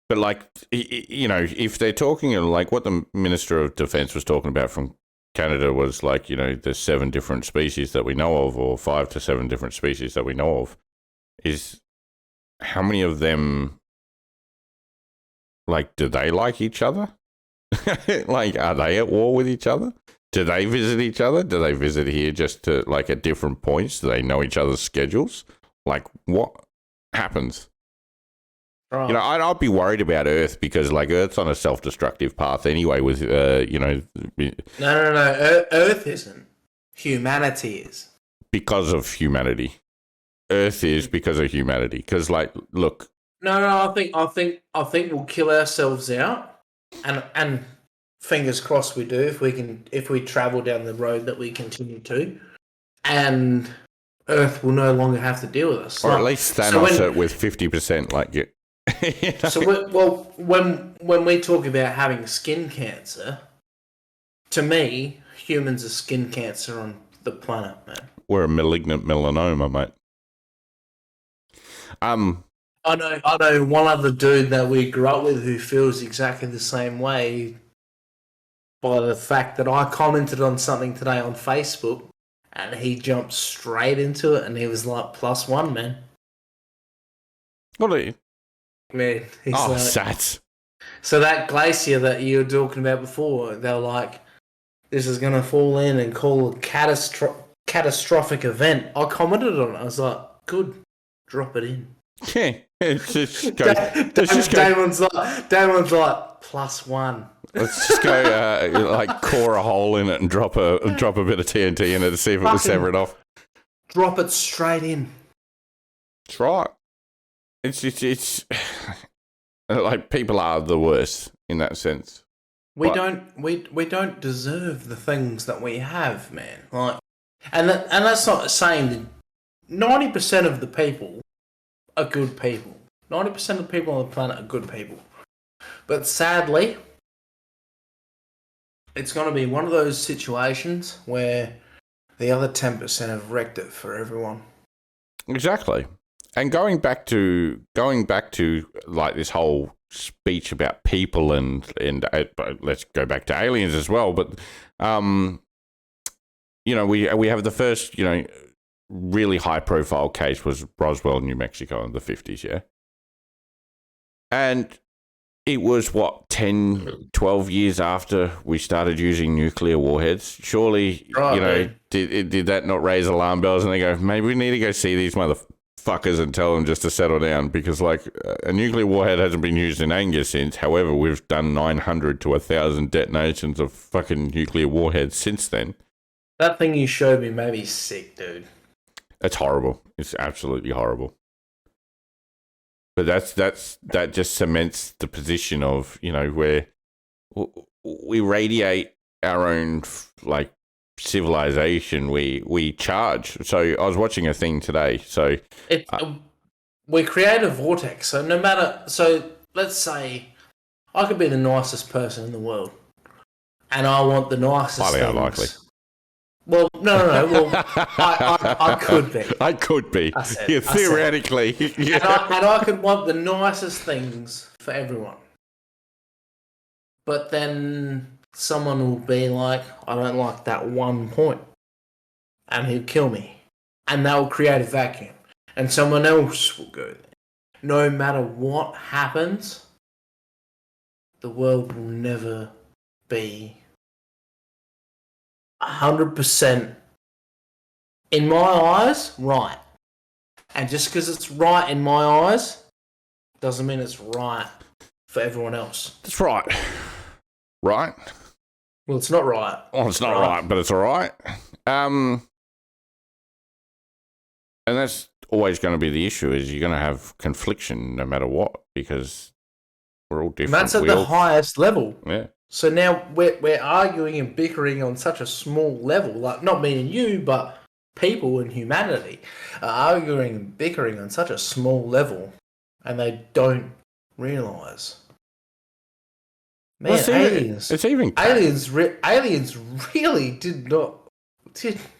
But, like, if they're talking like what the Minister of Defense was talking about from Canada was like, there's 7 different species that we know of, or 5 to 7 different species that we know of, is how many of them, like, do they like each other? Like, are they at war with each other? Do they visit each other? Do they visit here just to, like, at different points? Do they know each other's schedules? Like, what happens? Right. I'd be worried about Earth because, like, Earth's on a self-destructive path anyway with, No. Earth isn't. Humanity is. Because of humanity. Earth is because of humanity. Because, like, look. No. I think we'll kill ourselves out, and fingers crossed we do if we travel down the road that we continue to, and Earth will no longer have to deal with us. Or at least Thanos it with 50%, like you. So when we talk about having skin cancer, to me, humans are skin cancer on the planet, man. We're a malignant melanoma, mate. I know one other dude that we grew up with who feels exactly the same way by the fact that I commented on something today on Facebook and he jumped straight into it and he was like, +1, man. What are you? Man, he's sats. So that glacier that you were talking about before, they were like, this is going to fall in and call a catastrophic event. I commented on it. I was like, good, drop it in. Yeah, it's just go. Damon's like, +1. Let's just go, like, core a hole in it and drop a bit of TNT in it to see if it will sever it off. Drop it straight in. That's right. It's like, people are the worst in that sense. We don't deserve the things that we have, man. Like, and that's not saying that 90% of the people are good people. 90% of the people on the planet are good people. But sadly, it's going to be one of those situations where the other 10% have wrecked it for everyone. Exactly. And going back to like this whole speech about people and let's go back to aliens as well. But we have the first really high profile case was Roswell, New Mexico in the 50s, yeah. And it was 10, 12 years after we started using nuclear warheads. Surely, did that not raise alarm bells? And they go, maybe we need to go see these motherfuckers and tell them just to settle down because, like, a nuclear warhead hasn't been used in anger since. However, we've done 900 to 1,000 detonations of fucking nuclear warheads since then. That thing you showed me made me sick, dude. It's horrible. It's absolutely horrible. But that just cements the position of, where we radiate our own, like, civilization. We charge. So I was watching a thing today. So we create a vortex. So let's say I could be the nicest person in the world, and I want the nicest. Highly things. Unlikely. Well, no. Well, I could be. I could be. Theoretically. Yeah. And I could want the nicest things for everyone. But then someone will be like, I don't like that one point. And he'll kill me. And they'll create a vacuum. And someone else will go there. No matter what happens, the world will never be 100%, in my eyes, right. And just because it's right in my eyes, doesn't mean it's right for everyone else. That's right. Right? Well, it's not right. Well, it's not right, but it's all right. And that's always going to be the issue, is you're going to have confliction no matter what, because we're all different. And that's at the highest level. Yeah. So now we're arguing and bickering on such a small level, like not me and you, but people and humanity are arguing and bickering on such a small level, and they don't realise. Man, aliens really did not.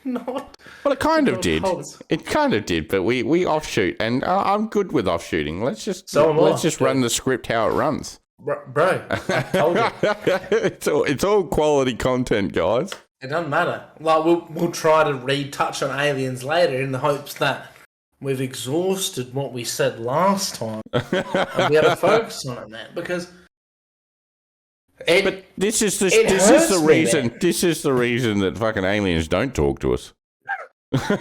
Well, it kind of did. It kind of did, but we offshoot, and I'm good with offshooting. Let's just run the script how it runs. Bro, I told you. It's all quality content, guys. It doesn't matter. Like we'll try to retouch on aliens later in the hopes that we've exhausted what we said last time and be able to focus on it, man. Because but this is the reason that fucking aliens don't talk to us.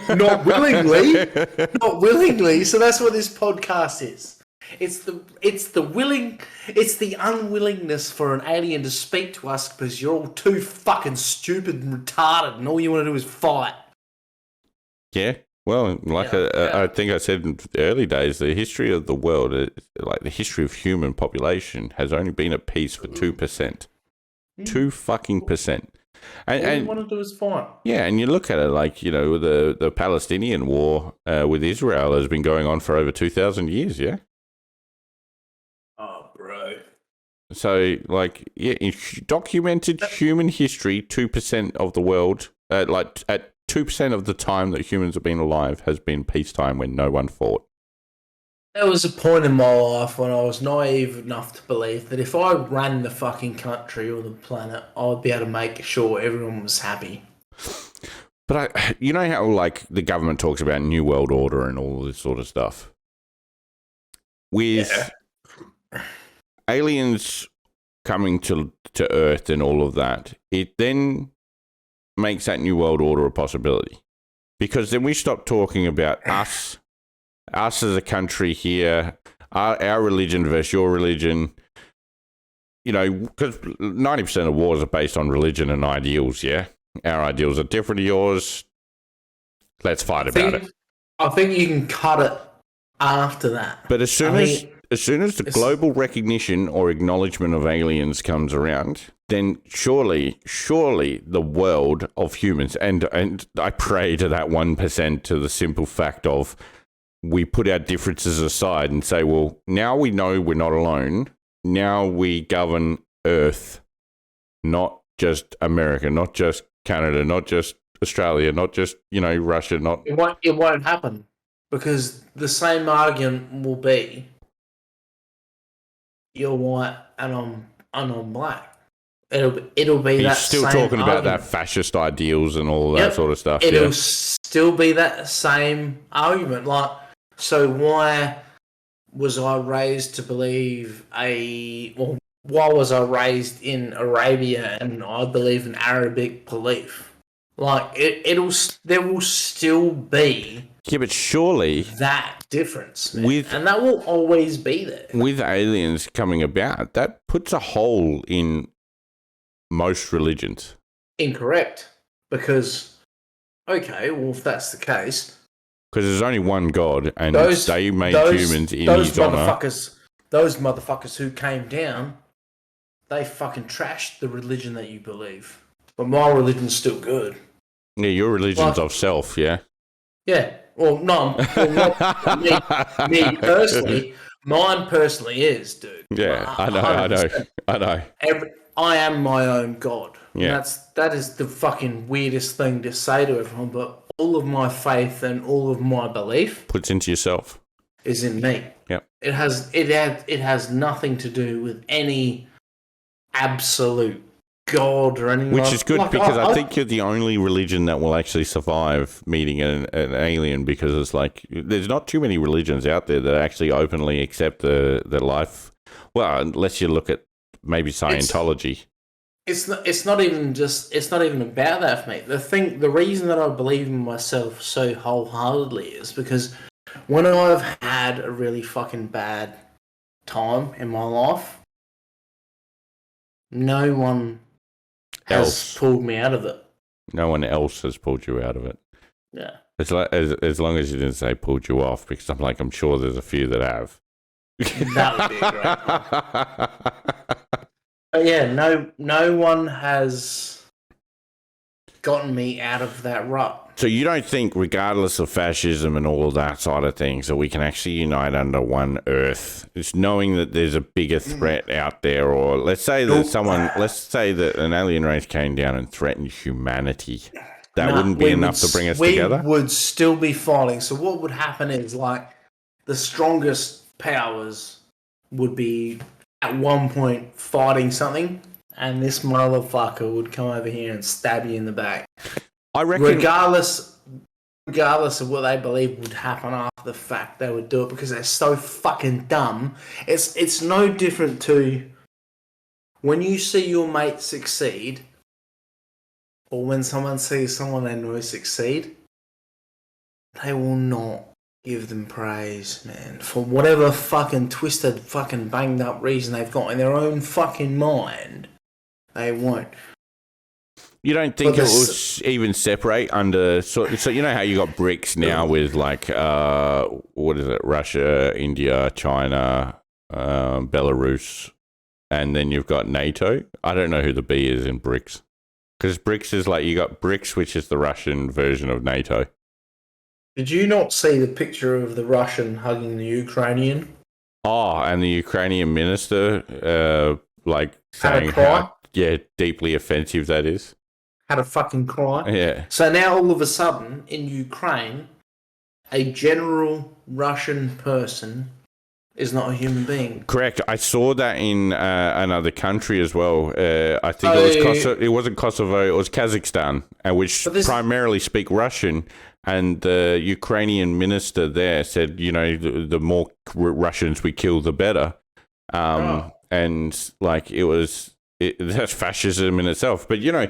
Not willingly. So that's what this podcast is. It's the unwillingness for an alien to speak to us because you're all too fucking stupid and retarded, and all you want to do is fight. Yeah. Well, I think I said in the early days, the history of the world, like the history of human population, has only been at peace for 2%. 2% And all you want to do is fight. Yeah, and you look at it like, the Palestinian war with Israel has been going on for over 2,000 years, yeah? Oh, bro. So, in documented human history, 2% of the world, at 2% of the time that humans have been alive has been peacetime when no one fought. There was a point in my life when I was naive enough to believe that if I ran the fucking country or the planet, I would be able to make sure everyone was happy. But you know how the government talks about New World Order and all this sort of stuff? With aliens coming to Earth and all of that, it then makes that New World Order a possibility. Because then we stop talking about us as a country here, our religion versus your religion, because 90% of wars are based on religion and ideals, yeah? Our ideals are different to yours. Let's fight about it. I think you can cut it after that. But as soon as the global recognition or acknowledgement of aliens comes around, then surely the world of humans, and I pray to that 1%, to the simple fact of, we put our differences aside and say, well, now we know we're not alone. Now we govern Earth, not just America, not just Canada, not just Australia, not just, Russia, not... It won't happen, because the same argument will be, you're white and I'm black. It'll be that still same talking about argument. that fascist ideals and all that sort of stuff. It'll still be that same argument. So why was I raised to believe why was I raised in Arabia and I believe in Arabic belief? There will still be but surely that difference, man. And that will always be there. With aliens coming about, that puts a hole in most religions. Incorrect. Because, if that's the case... Because there's only one God, and they made humans in his honor. Those motherfuckers who came down, they fucking trashed the religion that you believe. But my religion's still good. Yeah, your religion's of self, yeah? Yeah. Well, not me personally. Mine personally is, dude. Yeah, I know. I am my own God. Yeah. That is the fucking weirdest thing to say to everyone, but all of my faith and all of my belief puts into yourself is in me. Yeah. It has nothing to do with any absolute God or anything. Which is good, because I think you're the only religion that will actually survive meeting an alien, because it's there's not too many religions out there that actually openly accept the life. Well, unless you look at maybe Scientology. It's not even about that for me. The reason that I believe in myself so wholeheartedly is because when I've had a really fucking bad time in my life, no one has pulled me out of it. No one else has pulled you out of it. Yeah. As long as you didn't say pulled you off, because I'm sure there's a few that have. That would be a great one. But yeah, no one has gotten me out of that rut. So you don't think, regardless of fascism and all of that side of things, that we can actually unite under one Earth? It's knowing that there's a bigger threat out there, or let's say that an alien race came down and threatened humanity. That wouldn't be enough to bring us together? We would still be fighting. So what would happen is, the strongest powers would be at one point fighting something, and this motherfucker would come over here and stab you in the back. I reckon, regardless of what they believe would happen after the fact, they would do it because they're so fucking dumb. It's no different to when you see your mate succeed, or when someone sees someone they know succeed, they will not give them praise, man, for whatever fucking twisted, fucking banged up reason they've got in their own fucking mind. They won't. You don't think it will even separate under... So you know how you got BRICS now with, like, what is it? Russia, India, China, Belarus, and then you've got NATO. I don't know who the B is in BRICS. Because BRICS is like, you got BRICS, which is the Russian version of NATO. Did you not see the picture of the Russian hugging the Ukrainian? Oh, and the Ukrainian minister, saying how deeply offensive that is. Had a fucking cry. Yeah. So now all of a sudden, in Ukraine, a general Russian person is not a human being. Correct. I saw that in another country as well. I think it was Kosovo. It wasn't Kosovo. It was Kazakhstan, which primarily speak Russian. And the Ukrainian minister there said, you know, the more Russians we kill, the better. And like that's fascism in itself. But you know,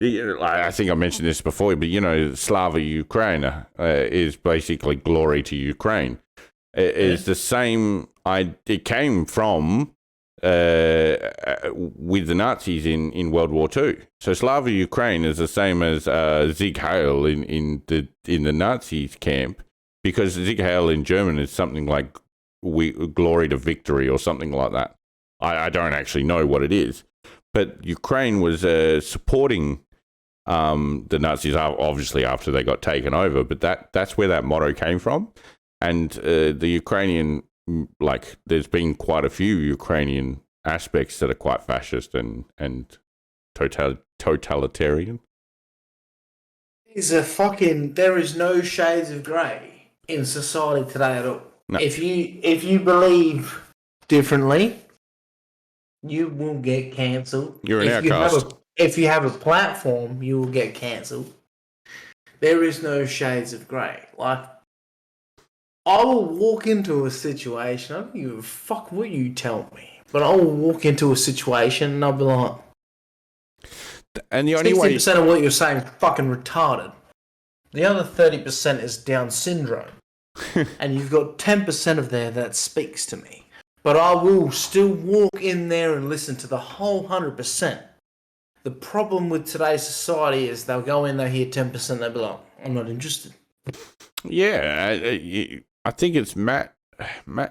I think I mentioned this before. But you know, Slava Ukraine is basically glory to Ukraine. It is the same. It came from with the Nazis in World War II. So Slava Ukraine is the same as Sieg Heil in the Nazis camp, because Sieg Heil in German is something like glory to victory or something like that. I don't actually know what it is, but Ukraine was supporting the Nazis obviously after they got taken over. But that's where that motto came from, and the Ukrainian. Like, there's been quite a few Ukrainian aspects that are quite fascist and totalitarian. There is no shades of grey in society today at all. No. If you believe differently, you will get cancelled. You're an outcast. If you have a platform, you will get cancelled. There is no shades of grey. Like, I will walk into a situation, I don't give a fuck what you tell me, but I will walk into a situation and I'll be like, and the only 60% of what you're saying is fucking retarded. The other 30% is Down syndrome. And you've got 10% of there that speaks to me. But I will still walk in there and listen to the whole 100%. The problem with today's society is they'll go in, they'll hear 10%, they'll be like, I'm not interested. Yeah, I think it's Matt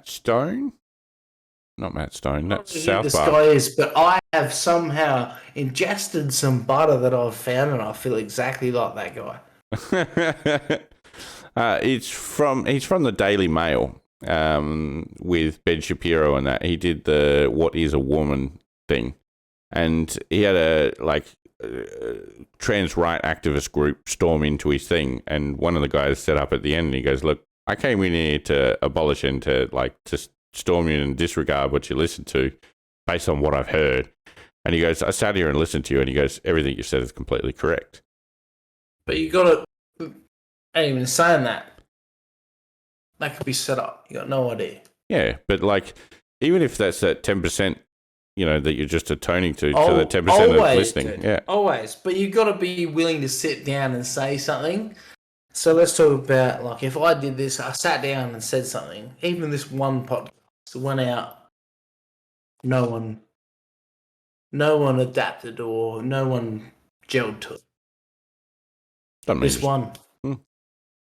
Stone. Not Matt Stone. That's South This Park. guy is, but I have somehow ingested some butter that I've found, and I feel exactly like that guy. He's from the Daily Mail with Ben Shapiro and that. He did the "What Is a Woman" thing, and he had a trans right activist group storm into his thing, and one of the guys set up at the end, and he goes, "Look, I came in here to abolish and to storm you and disregard what you listen to based on what I've heard." And he goes, "I sat here and listened to you," and he goes, "Everything you said is completely correct." But you got to, ain't even saying that. That could be set up. You got no idea. Yeah, but like, even if that's that 10%, you know, that you're just atoning to the 10% of listening. Dude, yeah, always. But you got to be willing to sit down and say something. So let's talk about, like, if I did this, I sat down and said something, even this one podcast went out, no one adapted or no one gelled to it. This one.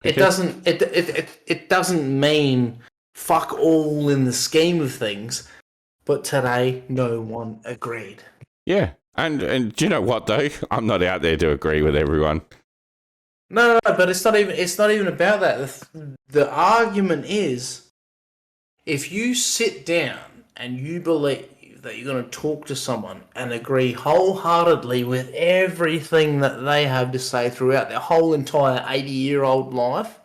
It doesn't it doesn't mean fuck all in the scheme of things, but today no one agreed. Yeah. And do you know what though? I'm not out there to agree with everyone. No, but it's not even about that. The argument is, if you sit down and you believe that you're going to talk to someone and agree wholeheartedly with everything that they have to say throughout their whole entire 80-year-old life,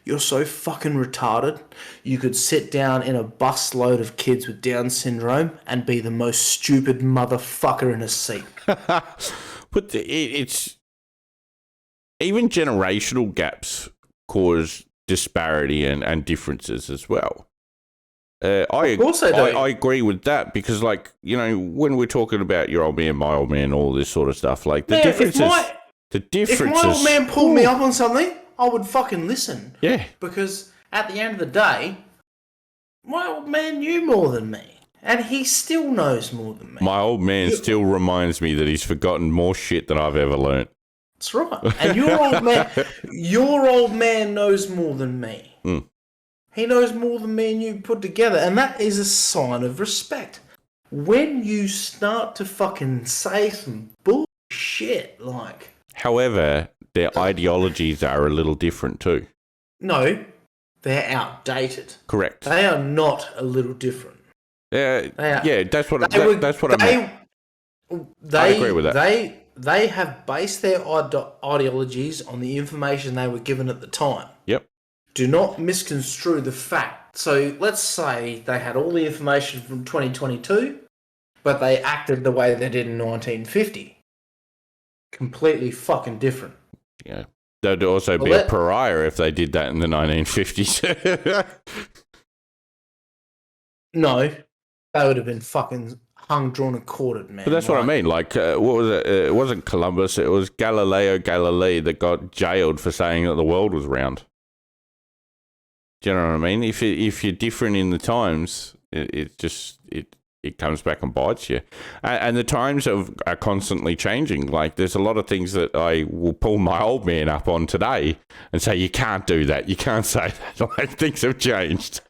you're so fucking retarded. You could sit down in a bus load of kids with Down syndrome and be the most stupid motherfucker in a seat. But it's even generational gaps cause disparity and differences as well. Of course they do. I agree with that because, like, you know, when we're talking about your old man, my old man, all this sort of stuff, like the differences. If my old man pulled me up on something, I would fucking listen. Yeah. Because at the end of the day, my old man knew more than me. And he still knows more than me. My old man still reminds me that he's forgotten more shit than I've ever learnt. That's right. And your old man knows more than me. Mm. He knows more than me and you put together. And that is a sign of respect. When you start to fucking say some bullshit like... However, their ideologies are a little different too. No, they're outdated. Correct. They are not a little different. Yeah, that's what I meant. I agree with that. They have based their ideologies on the information they were given at the time. Yep. Do not misconstrue the fact. So let's say they had all the information from 2022, but they acted the way they did in 1950. Completely fucking different. Yeah. They'd also be a pariah if they did that in the 1950s. No, they would have been fucking hung, drawn, and quartered, man. But that's what I mean. Like, what was it? It wasn't Columbus. It was Galileo Galilei that got jailed for saying that the world was round. Do you know what I mean? If you're different in the times, it comes back and bites you. And the times are constantly changing. Like, there's a lot of things that I will pull my old man up on today and say, you can't do that. You can't say that. Like, things have changed.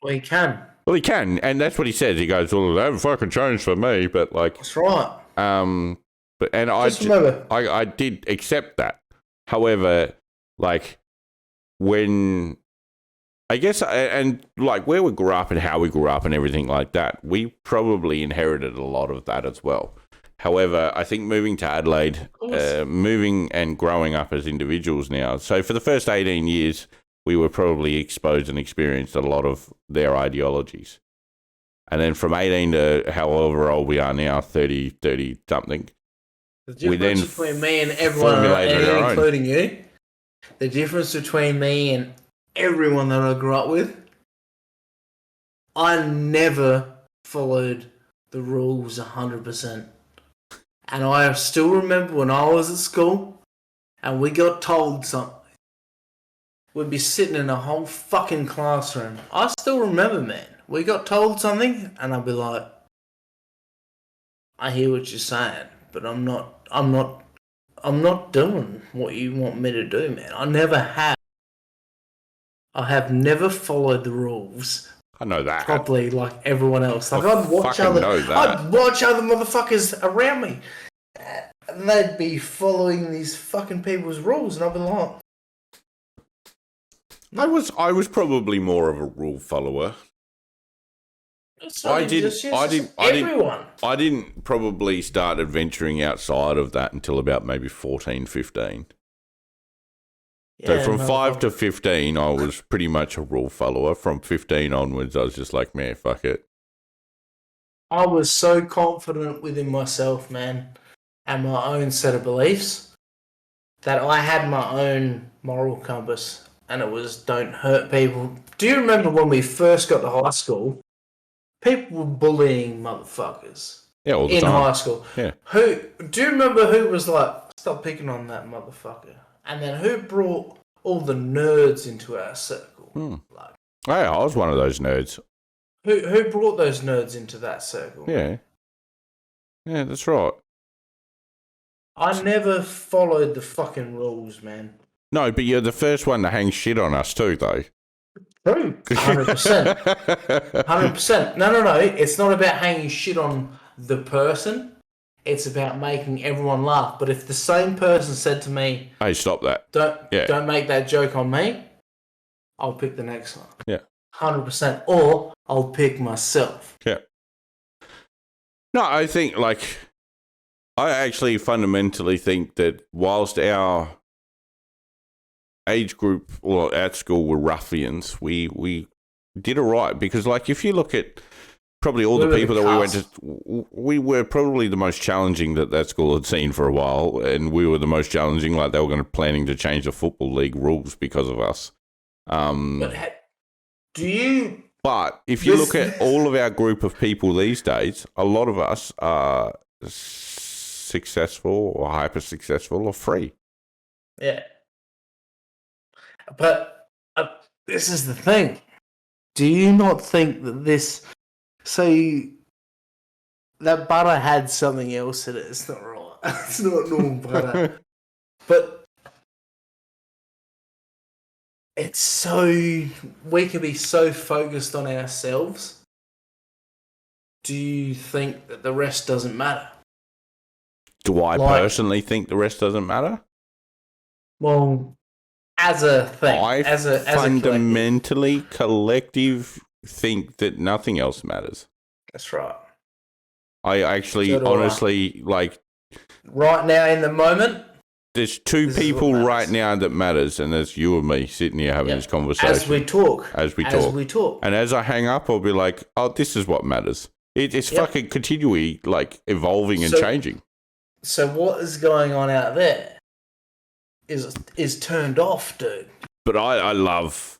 Well, he can. Well, he can. And that's what he says. He goes, well, they haven't fucking changed for me. But, like... That's right. I did accept that. However, like, when... I guess, and like where we grew up and how we grew up and everything like that, we probably inherited a lot of that as well. However, I think moving to Adelaide, moving and growing up as individuals now, so for the first 18 years, we were probably exposed and experienced a lot of their ideologies. And then from 18 to however old we are now, 30 something, the difference between me and everyone, including you, the difference between me and everyone that I grew up with, I never followed the rules 100%. And I still remember when I was at school and we got told something, we'd be sitting in a whole fucking classroom. I still remember, man. We got told something and I'd be like, I hear what you're saying, but I'm not doing what you want me to do, man. I have never followed the rules. I know that properly, like everyone else. Like I'd watch other motherfuckers around me, and they'd be following these fucking people's rules, and I'd be like, I was probably more of a rule follower. I didn't probably start adventuring outside of that until about maybe 14, 15. So from 5 to 15, I was pretty much a rule follower. From 15 onwards, I was just like, man, fuck it. I was so confident within myself, man, and my own set of beliefs, that I had my own moral compass, and it was don't hurt people. Do you remember when we first got to high school, people were bullying motherfuckers? Yeah, all the in time. High school. Yeah. Do you remember who was like, stop picking on that motherfucker? And then who brought all the nerds into our circle? Like, hey, I was one of those nerds. Who brought those nerds into that circle? Yeah. Yeah, that's right. I never followed the fucking rules, man. No, but you're the first one to hang shit on us too, though. True. 100%. 100%. No. It's not about hanging shit on the person. It's about making everyone laugh. But if the same person said to me, hey, stop that. Don't make that joke on me, I'll pick the next one. Yeah. 100%. Or I'll pick myself. Yeah. No, I think, like, I actually fundamentally think that whilst our age group or at school were ruffians, we did all right because, like, if you look at probably all the people that we went to, we were probably the most challenging that school had seen for a while, and we were the most challenging. Like, they were planning to change the football league rules because of us. But if you look at all of our group of people these days, a lot of us are successful or hyper successful or free. Yeah. But this is the thing. Do you not think that this... So that butter had something else in it. It's not right. It's not normal butter. But it's so... We can be so focused on ourselves. Do you think that the rest doesn't matter? Do I personally think the rest doesn't matter? Well, as a thing. As a fundamentally collective think that nothing else matters. That's right. I actually, honestly, like... Right now, in the moment... There's two people right now that matters, and there's you and me sitting here having this conversation. As we talk. And as I hang up, I'll be like, oh, this is what matters. It's fucking continually, like, evolving and changing. So what is going on out there is turned off, dude. But I love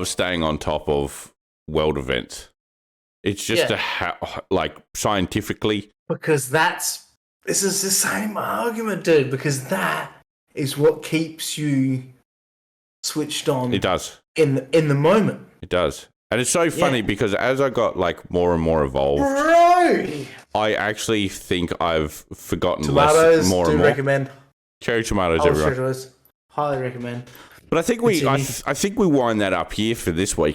staying on top of world events. It's just like, scientifically. Because this is the same argument, dude, because that is what keeps you switched on. It does. In the moment. It does. And it's so funny because as I got, like, more and more evolved, I actually think I've forgotten tomatoes, more and more. Recommend. Cherry tomatoes, everyone. Highly recommend. But I think we wind that up here for this week.